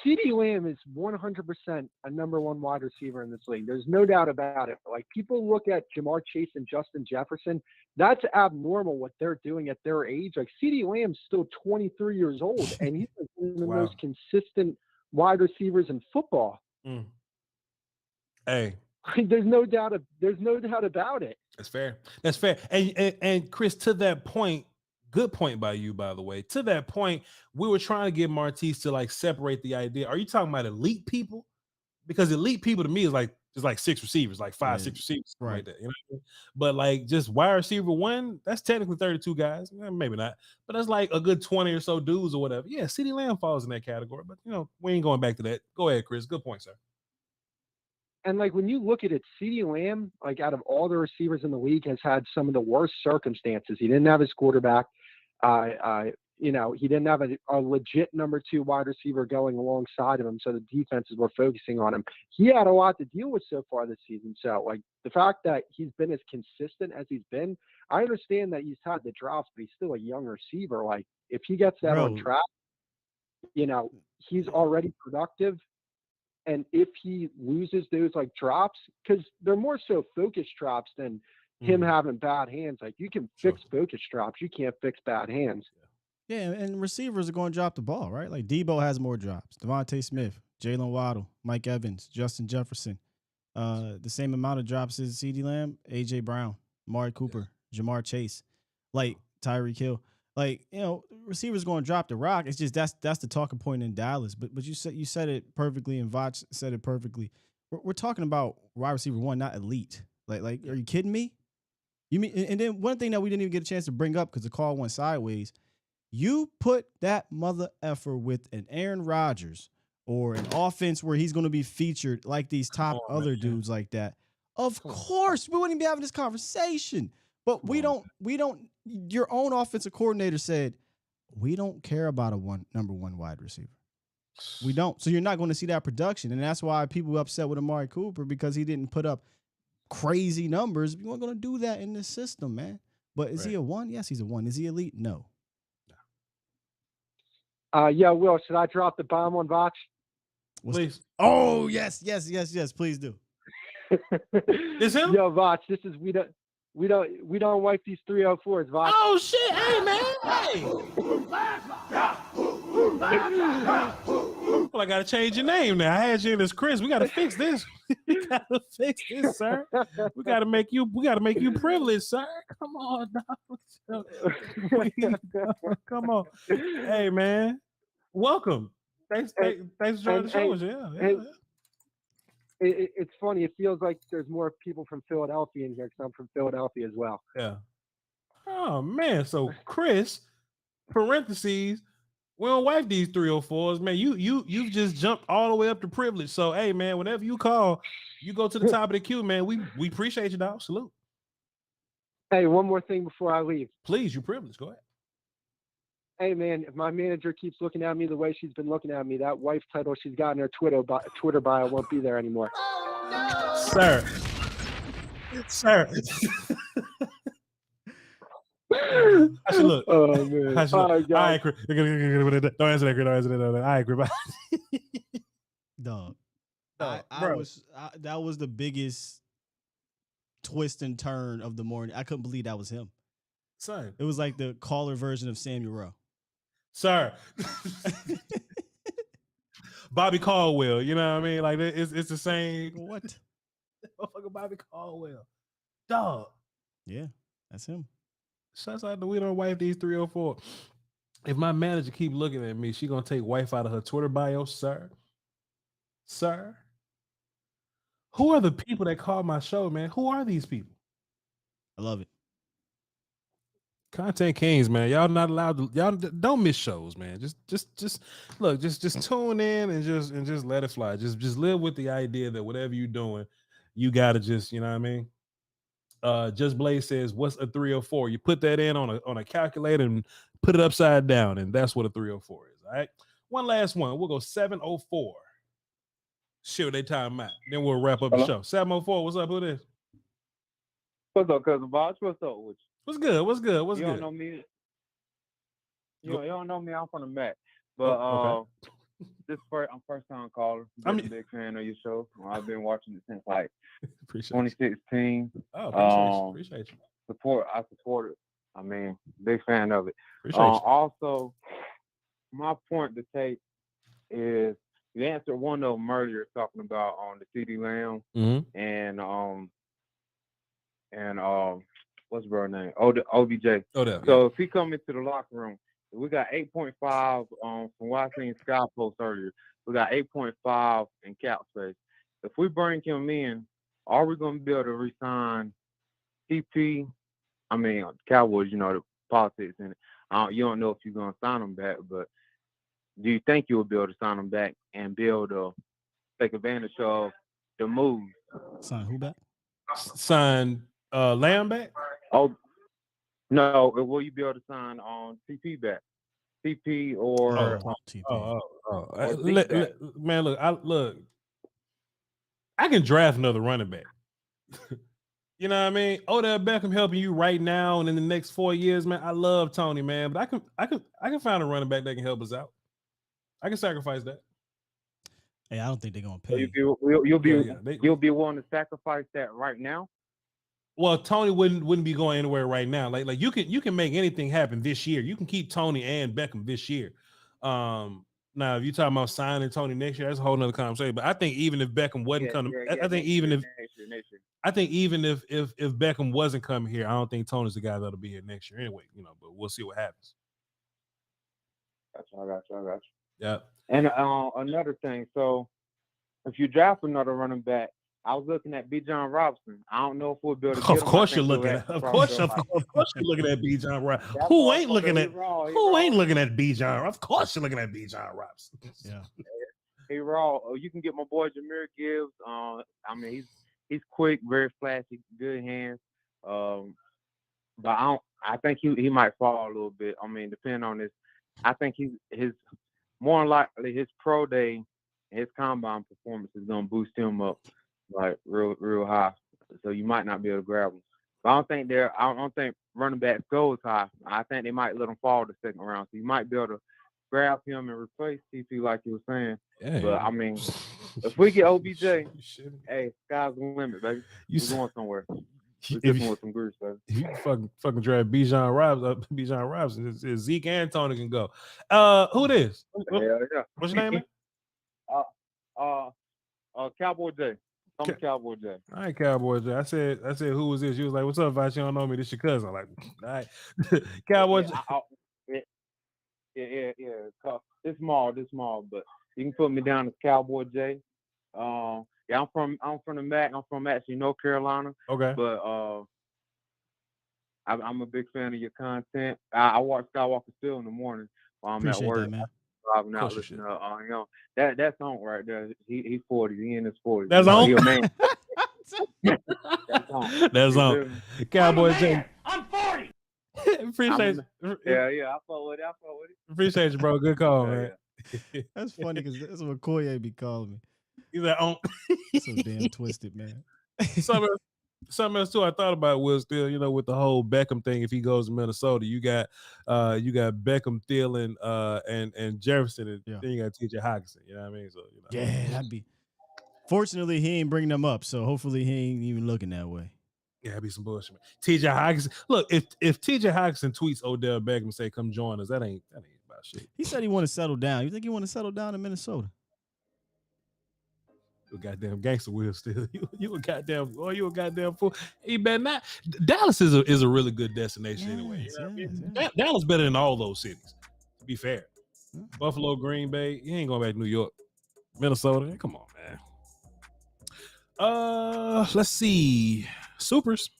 [SPEAKER 16] CeeDee Lamb is 100% a number 1 wide receiver in this league. There's no doubt about it. Like, people look at Jamar Chase and Justin Jefferson. That's abnormal what they're doing at their age. Like, CeeDee Lamb's still 23 years old, and he's one of the most consistent wide receivers in football.
[SPEAKER 3] Hey,
[SPEAKER 16] there's no doubt about it.
[SPEAKER 3] That's fair. And Chris, to that point, good point by you, by the way. To that point, we were trying to get Martise to like separate the idea. Are you talking about elite people? Because elite people to me is like just like 6 receivers, like 5,
[SPEAKER 4] Yeah.
[SPEAKER 3] 6 receivers,
[SPEAKER 4] Right.
[SPEAKER 3] like that. You know what I mean? But like just wide receiver 1, that's technically 32 guys. Maybe not, but that's like a good 20 or so dudes or whatever. Yeah, CeeDee Lamb falls in that category, but we ain't going back to that. Go ahead, Chris. Good point, sir.
[SPEAKER 16] And like when you look at it, CeeDee Lamb, like out of all the receivers in the league, has had some of the worst circumstances. He didn't have his quarterback. He didn't have a legit number 2 wide receiver going alongside of him, so the defenses were focusing on him. He had a lot to deal with so far this season. So like the fact that he's been as consistent as he's been, I understand that he's had the drops, but he's still a young receiver. Like if he gets that on track, he's already productive. And if he loses those like drops, because they're more so focus drops than him having bad hands. Like you can fix focus drops, you can't fix bad hands.
[SPEAKER 4] Yeah, and receivers are going to drop the ball, right? Like Debo has more drops. Devontae Smith, Jalen Waddle, Mike Evans, Justin Jefferson. The same amount of drops as CeeDee Lamb, A.J. Brown, Amari Cooper, Jamar Chase, like Tyreek Hill. Like, receivers going to drop the rock. It's just that's the talking point in Dallas. But you said it perfectly, and Voch said it perfectly. We're talking about wide receiver 1, not elite. Like, are you kidding me? You mean? And then one thing that we didn't even get a chance to bring up because the call went sideways. You put that mother effer with an Aaron Rodgers or an offense where he's going to be featured like these top dudes like that. Of course, we wouldn't be having this conversation. But we don't. Your own offensive coordinator said we don't care about a number 1 wide receiver. We don't. So you're not going to see that production, and that's why people are upset with Amari Cooper because he didn't put up crazy numbers. You weren't going to do that in this system, man. But is he a 1? Yes, he's a 1. Is he elite? No.
[SPEAKER 16] Will, should I drop the bomb on Voch?
[SPEAKER 3] Please.
[SPEAKER 4] Oh, yes. Please do.
[SPEAKER 3] Is him?
[SPEAKER 16] Yo, Voch, this is we don't wipe these 304s, Voch.
[SPEAKER 3] Oh shit! Hey man! Hey. Well, I gotta change your name now. I had you in as Chris. We gotta fix this. We gotta fix this, sir. We gotta make you privileged, sir. Come on, dog. Come on. Hey man. Welcome. Thanks for joining the show. Yeah.
[SPEAKER 16] It's funny. It feels like there's more people from Philadelphia in here because I'm from Philadelphia as well.
[SPEAKER 3] Yeah. Oh man. So Chris, parentheses, we don't wipe these 304s, man. You've just jumped all the way up to privilege. So hey man, whenever you call, you go to the top of the queue, man. We appreciate you, dog. Salute.
[SPEAKER 16] Hey, one more thing before I leave.
[SPEAKER 3] Please, you privilege. Go ahead.
[SPEAKER 16] Hey man, if my manager keeps looking at me the way she's been looking at me, that wife title she's got in her Twitter bio won't be there anymore.
[SPEAKER 3] Sir. I should look.
[SPEAKER 16] Oh man.
[SPEAKER 3] All right, Chris. Don't answer that, Chris. Don't answer that. All right, Chris.
[SPEAKER 4] Dog. That was the biggest twist and turn of the morning. I couldn't believe that was him.
[SPEAKER 3] Sir.
[SPEAKER 4] It was like the caller version of Samuel Rowe.
[SPEAKER 3] Sir. Bobby Caldwell, you know what I mean? Like it's the same.
[SPEAKER 4] What?
[SPEAKER 3] Motherfucker Bobby Caldwell. Dog.
[SPEAKER 4] Yeah, that's him.
[SPEAKER 3] Shouts out to we don't wipe these 304. If my manager keep looking at me, she gonna take wife out of her Twitter bio, sir. Sir. Who are the people that call my show, man? Who are these people?
[SPEAKER 4] I love it.
[SPEAKER 3] Content kings, man. Y'all not allowed to. Y'all don't miss shows, man. Just look. Just tune in and just let it fly. Just live with the idea that whatever you're doing, you gotta just, you know what I mean. Just Blaze says, "What's a 304?" You put that in on a calculator and put it upside down, and that's what a 304 is. All right. One last one. We'll go 704. Sure, they time out. Then we'll wrap up the show. 704. What's up? Who this?
[SPEAKER 17] What's up, cousin Voch? What's up with you?
[SPEAKER 3] What's good? What's good?
[SPEAKER 17] You don't know me. You don't know me. I'm from the Mac, but
[SPEAKER 3] okay.
[SPEAKER 17] I'm first time caller. I'm a big fan of your show. I've been watching it since like 2016.
[SPEAKER 3] Oh, appreciate you.
[SPEAKER 17] I support it. I mean, big fan of it.
[SPEAKER 3] Appreciate you.
[SPEAKER 17] Also, my point to take is you answered one of them earlier talking about on the CeeDee Lamb and what's her name? OBJ.
[SPEAKER 3] Odell.
[SPEAKER 17] So if he come into the locker room, we got 8.5 from what I seen Sky post earlier. We got 8.5 in cap space. if we bring him in, are we going to be able to resign TP? I mean, Cowboys, the politics in it. You don't know if you're going to sign him back, but do you think you'll be able to sign him back and be able to take advantage of the move?
[SPEAKER 4] Sign who back?
[SPEAKER 3] Sign Lamb back?
[SPEAKER 17] Oh, no. Will you be able to sign on TP back? TP or
[SPEAKER 3] TP.
[SPEAKER 17] or
[SPEAKER 3] Man, look. I can draft another running back. You know what I mean? Odell Beckham helping you right now and in the next 4 years, man. I love Tony, man, but I can find a running back that can help us out. I can sacrifice that.
[SPEAKER 4] Hey, I don't think they're gonna pay.
[SPEAKER 17] You'll be willing to sacrifice that right now?
[SPEAKER 3] Well, Tony wouldn't be going anywhere right now. Like you can make anything happen this year. You can keep Tony and Beckham this year. Now, if you're talking about signing Tony next year, that's a whole nother conversation. But I think even if Beckham wasn't coming, I think even if Beckham wasn't coming here, I don't think Tony's the guy that'll be here next year anyway. But we'll see what happens.
[SPEAKER 17] I got you.
[SPEAKER 3] Yeah.
[SPEAKER 17] And another thing, so if you draft another running back, I was looking at B. John Robinson. I don't know if we'll be able to get him.
[SPEAKER 3] Of course you're looking at B. John Robinson. Who ain't looking at B. John? Of course you're looking at B. John Robinson.
[SPEAKER 4] Yeah.
[SPEAKER 17] Hey, Raw, you can get my boy Jahmyr Gibbs. I mean, he's quick, very flashy, good hands. But I think he might fall a little bit. I mean, depending on this, I think his more likely his pro day, his combine performance is gonna boost him up like real high. So you might not be able to grab him. But I don't think running backs goes high. I think they might let him fall the second round. So you might be able to grab him and replace TP like you were saying.
[SPEAKER 3] Yeah.
[SPEAKER 17] But I mean, if we get OBJ, hey, sky's the limit, baby. We're going somewhere. We're cooking with some grease, baby.
[SPEAKER 3] If you fucking draft B. John Robinson, is Zeke and Tony can go. Who this?
[SPEAKER 17] Yeah.
[SPEAKER 3] What's your name, man?
[SPEAKER 17] Cowboy J. I'm Cowboy J.
[SPEAKER 3] All right, Cowboy J. I said, who was this? You was like, what's up, Vice? You don't know me. This your cousin. I'm like, all right. Cowboy J.
[SPEAKER 17] Yeah. It's small, but you can put me down as Cowboy J. I'm from the MAC. I'm from actually North Carolina.
[SPEAKER 3] Okay.
[SPEAKER 17] But I'm a big fan of your content. I watch Skywalker Steele in the morning while I'm
[SPEAKER 4] Appreciate
[SPEAKER 17] at work.
[SPEAKER 4] that, man.
[SPEAKER 17] Driving out listening to that song right there. He's 40. He in his 40s.
[SPEAKER 3] That's on.
[SPEAKER 17] He a man.
[SPEAKER 3] That's on. Cowboy J.
[SPEAKER 5] I'm 40.
[SPEAKER 3] Appreciate you.
[SPEAKER 17] Yeah. I fuck with it.
[SPEAKER 3] Appreciate you, bro. Good call, man.
[SPEAKER 4] That's funny because that's what McCoy be calling me.
[SPEAKER 3] He's like,
[SPEAKER 4] so damn twisted, man.
[SPEAKER 3] Something else too I thought about was still, with the whole Beckham thing. If he goes to Minnesota, you got Beckham, Thielen, and Jefferson, and then you got TJ Hockenson. You know what I mean? So
[SPEAKER 4] yeah, that'd be. Fortunately, he ain't bringing them up, so hopefully he ain't even looking that way.
[SPEAKER 3] Yeah, that'd be some bullshit, man. TJ Hockenson. Look, if TJ Hockenson tweets Odell Beckham and say, "Come join us," that ain't about shit.
[SPEAKER 4] He said he want to settle down. You think he want to settle down in Minnesota?
[SPEAKER 3] You a goddamn gangster, Will. Still, you a goddamn fool. He better not. Dallas is a really good destination anyway. Dallas better than all those cities. To be fair, Buffalo, Green Bay. You ain't going back to New York, Minnesota. Come on, man. Let's see. Supers.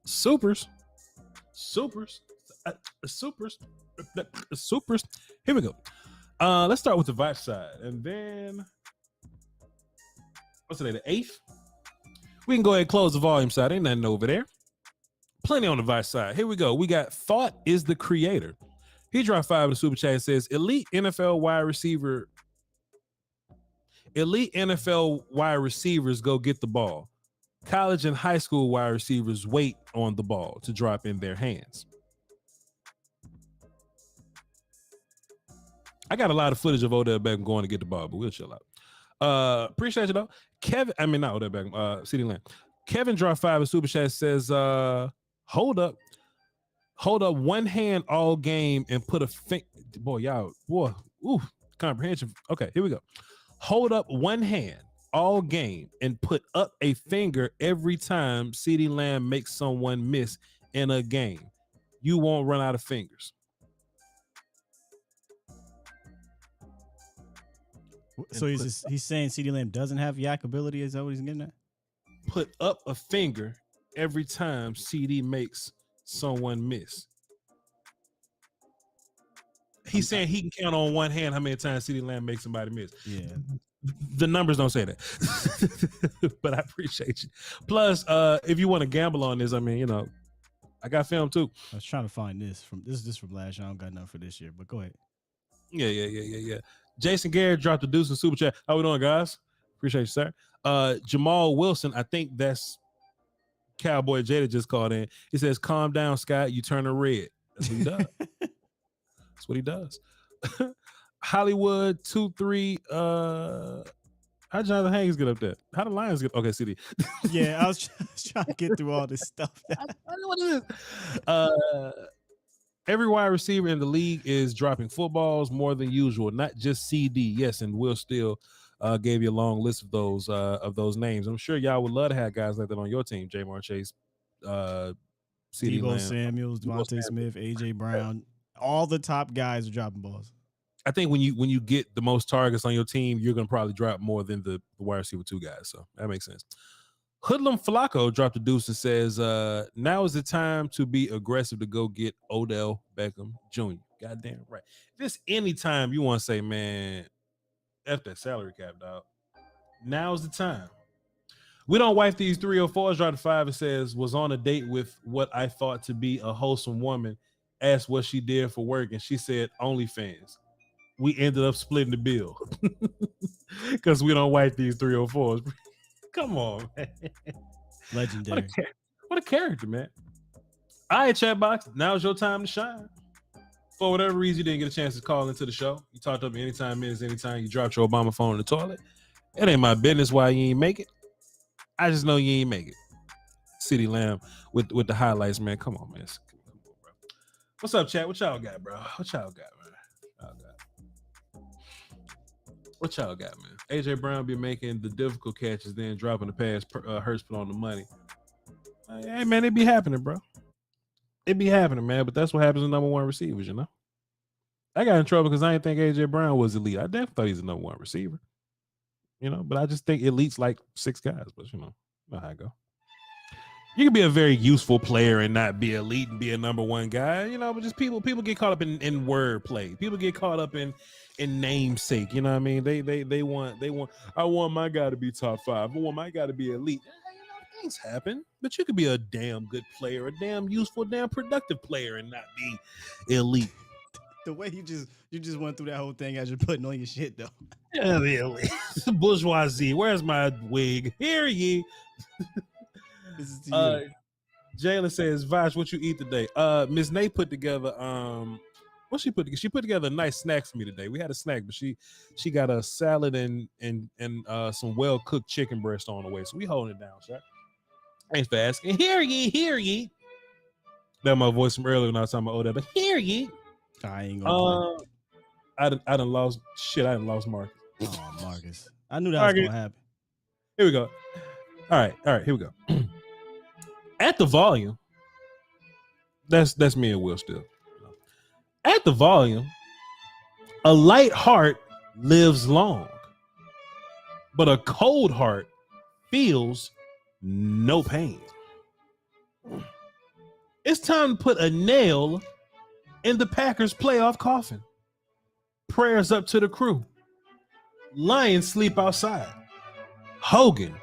[SPEAKER 3] Here we go. Let's start with the Vice side, and then what's today? The 8th. We can go ahead and close the volume side. Ain't nothing over there. Plenty on the Vice side. Here we go. We got Thought is the Creator. He dropped 5 in the super chat and says, elite NFL wide receivers go get the ball. College and high school wide receivers wait on the ball to drop in their hands. I got a lot of footage of Odell Beckham going to get the ball, but we'll chill out. Appreciate you though. Not Odell Beckham, CeeDee Lamb. Kevin dropped 5 in super chat, says, hold up, one hand all game and put a comprehension. Okay, here we go. Hold up one hand all game and put up a finger every time CeeDee Lamb makes someone miss in a game. You won't run out of fingers.
[SPEAKER 4] So he's saying CeeDee Lamb doesn't have yak ability? Is that what he's getting at?
[SPEAKER 3] Put up a finger every time CD makes someone miss. He's saying he can count on one hand how many times CeeDee Lamb makes somebody miss.
[SPEAKER 4] Yeah.
[SPEAKER 3] The numbers don't say that. But I appreciate you. Plus, if you want to gamble on this, I mean, you know, I got film too.
[SPEAKER 4] I was trying to find this from last year. I don't got nothing for this year, but go ahead.
[SPEAKER 3] Yeah. Jason Garrett dropped a deuce in super chat. How we doing, guys? Appreciate you, sir. Jamal Wilson, I think that's Cowboy Jada just called in. He says, "Calm down, Scott. You turn red." That's what he does. That's what he does. Hollywood 2-3. How Jonathan Hayes get up there? How the Lions get? Okay, CD.
[SPEAKER 4] Yeah, I was trying to get through all this stuff.
[SPEAKER 3] I know what it is. Every wide receiver in the league is dropping footballs more than usual, not just CD. Yes, and Will Steele gave you a long list of those names. I'm sure y'all would love to have guys like that on your team. Jamar Chase, CD
[SPEAKER 4] Deebo
[SPEAKER 3] Lamb,
[SPEAKER 4] Samuels, Devontae Smith, AJ Brown. All the top guys are dropping balls.
[SPEAKER 3] I think when you get the most targets on your team, you're gonna probably drop more than the wide receiver two guys. So that makes sense. Hoodlum Flacco dropped a deuce and says, now is the time to be aggressive to go get Odell Beckham Jr. Goddamn right. This anytime you want to say, man, F that salary cap, dog. Now's the time. We don't wipe these 304s. Dropped a 5 and says, was on a date with what I thought to be a wholesome woman. Asked what she did for work, and she said OnlyFans. We ended up splitting the bill because we don't wipe these 304s. Come on, man.
[SPEAKER 4] Legendary.
[SPEAKER 3] What a character, man. All right, chat box. Now's your time to shine. For whatever reason, you didn't get a chance to call into the show. You talked up anytime, anytime you dropped your Obama phone in the toilet. It ain't my business why you ain't make it. I just know you ain't make it. City Lamb with the highlights, man. Come on, man. What's up, chat? What y'all got, bro? What y'all got, man? What y'all got, man? AJ Brown be making the difficult catches, then dropping the pass. Hurts put on the money. Hey, man, it be happening, bro. It be happening, man. But that's what happens to number one receivers, you know. I got in trouble because I didn't think AJ Brown was elite. I definitely thought he's a number one receiver, you know. But I just think elite's like 6 guys. But you know how I go. You can be a very useful player and not be elite and be a number one guy, you know. But just people get caught up in wordplay. People get caught up in namesake. You know what I mean? They want. I want my guy to be top 5. I want my guy to be elite. Things happen, but you could be a damn good player, a damn useful, damn productive player, and not be elite.
[SPEAKER 4] The way you just went through that whole thing as you're putting on your shit, though.
[SPEAKER 3] Yeah, the elite. Bourgeoisie. Where's my wig? Hear ye.
[SPEAKER 4] This is to you.
[SPEAKER 3] Jayla says, Voch, what you eat today? Miss Nate put together what she put together? She put together a nice snack for me today. We had a snack, but she got a salad and some well-cooked chicken breast on the way. So we holding it down, sir. Thanks for asking. Hear ye. That my voice from earlier when I was talking about Odell, but hear ye.
[SPEAKER 4] I ain't gonna play.
[SPEAKER 3] I done lost Marcus.
[SPEAKER 4] Oh, Marcus. I knew that was gonna happen.
[SPEAKER 3] Here we go. All right, here we go. At the volume, that's me and Will still. At the volume, a light heart lives long, but a cold heart feels no pain. It's time to put a nail in the Packers' playoff coffin. Prayers up to the crew. Lions sleep outside. Hogan,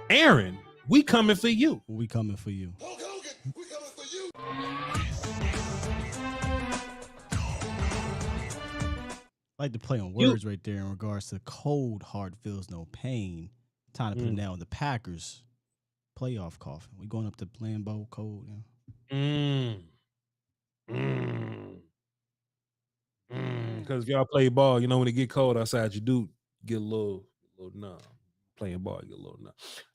[SPEAKER 3] Aaron, we coming for you.
[SPEAKER 4] We coming for you. I like to play on words right there in regards to cold heart feels no pain. Time to put it now in the Packers playoff coffin. We going up to Lambeau cold.
[SPEAKER 3] Because if y'all play ball, you know when it get cold outside, you do get a little numb. Playing ball, you get a little numb.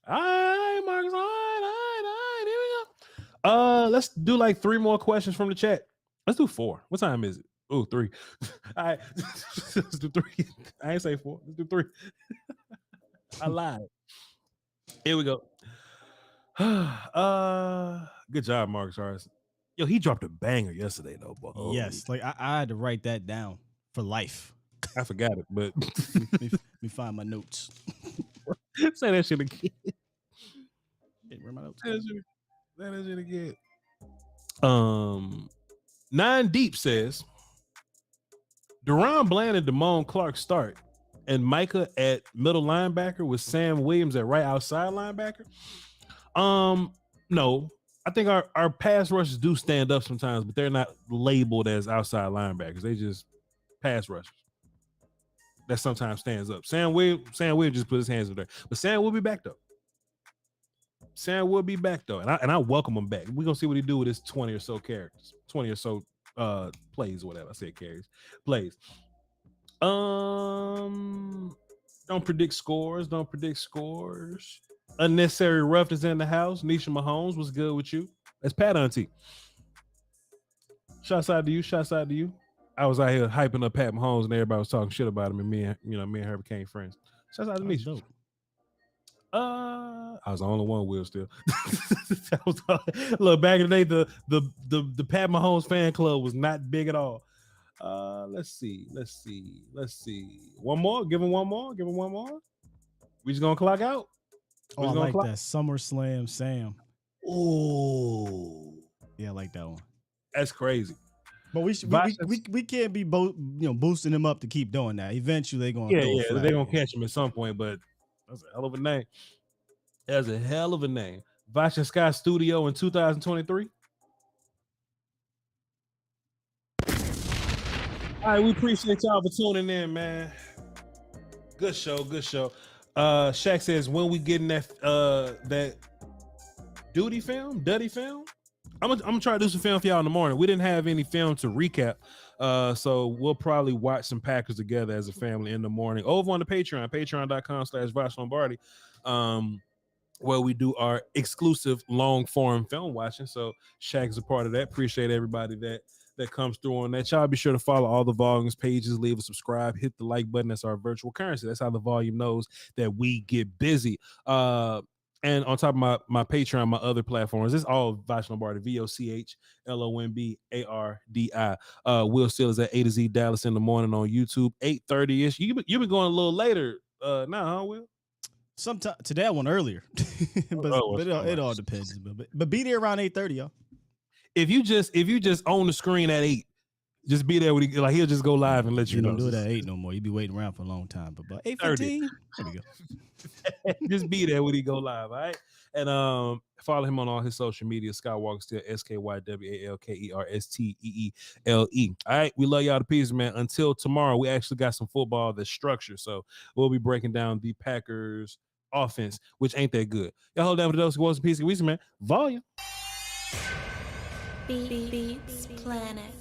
[SPEAKER 3] All right, Marcus. All right. Here we go. Let's do like 3 more questions from the chat. Let's do 4. What time is it? Oh, 3. All right. Let's do 3. I ain't say 4. Let's do 3. I lied. Here we go. Good job, Marcus Harrison. Yo, he dropped a banger yesterday, though.
[SPEAKER 4] Yes, like I had to write that down for life.
[SPEAKER 3] I forgot it, but
[SPEAKER 4] let me find my notes.
[SPEAKER 3] Say that shit again.
[SPEAKER 4] Where my notes?
[SPEAKER 3] Say that shit again. 9 Deep says Deron Bland and Damone Clark start, and Micah at middle linebacker with Sam Williams at right outside linebacker. No, I think our pass rushes do stand up sometimes, but they're not labeled as outside linebackers. They just pass rushers. That sometimes stands up. Sam Williams just put his hands in there, but Sam will be back though. And I welcome him back. We're gonna see what he do with his 20 or so characters, 20 or so plays or whatever. I said carries, plays. Don't predict scores. Unnecessary roughness in the house. Nisha Mahomes, what's good with you? That's Pat Auntie. Shouts out to you. I was out here hyping up Pat Mahomes and everybody was talking shit about him, and me and her became friends. Shouts out to Nisha. I was the only one, Will, still. Look, back in the day, the Pat Mahomes fan club was not big at all. Let's see. One more. Give him one more. We just gonna clock out.
[SPEAKER 4] I like that SummerSlam Sam.
[SPEAKER 3] Oh,
[SPEAKER 4] yeah, I like that one.
[SPEAKER 3] That's crazy.
[SPEAKER 4] But we can't be boosting him up to keep doing that. Eventually they're gonna
[SPEAKER 3] they're gonna catch him at some point. But that's a hell of a name. Voch and Sky Studio in 2023. All right, we appreciate y'all for tuning in, man. Good show. Shaq says, when we getting that Duddy film? I'm gonna try to do some film for y'all in the morning. We didn't have any film to recap, so we'll probably watch some Packers together as a family in the morning over on the patreon.com/Voch Lombardi, where we do our exclusive long form film watching. So Shaq is a part of that. Appreciate everybody that comes through on that. Y'all be sure to follow all the volumes pages, leave a subscribe, hit the like button. That's our virtual currency. That's how the volume knows that we get busy. And on top of my Patreon, my other platforms, it's all Voch Lombardi, VOCHLOMBARDI. Will Steele is at A to Z Dallas in the morning on YouTube, 8:30ish. You've been going a little later now, huh, Will?
[SPEAKER 4] Sometime today I went earlier, but it all depends. But be there around 8:30, y'all.
[SPEAKER 3] If you just on the screen at 8, just be there when he'll just go live and let you know.
[SPEAKER 4] Don't do it at 8 no more. You be waiting around for a long time. But by 8:15, there we go.
[SPEAKER 3] Just be there when he go live, all right? And follow him on all his social media. Skywalker Steele, SKYWALKERSTEELE. All right, we love y'all to pieces, man. Until tomorrow, we actually got some football that's structured, so we'll be breaking down the Packers offense, which ain't that good. Y'all hold down for those who want some pieces of weeks, man. Volume.
[SPEAKER 2] Beats Planet.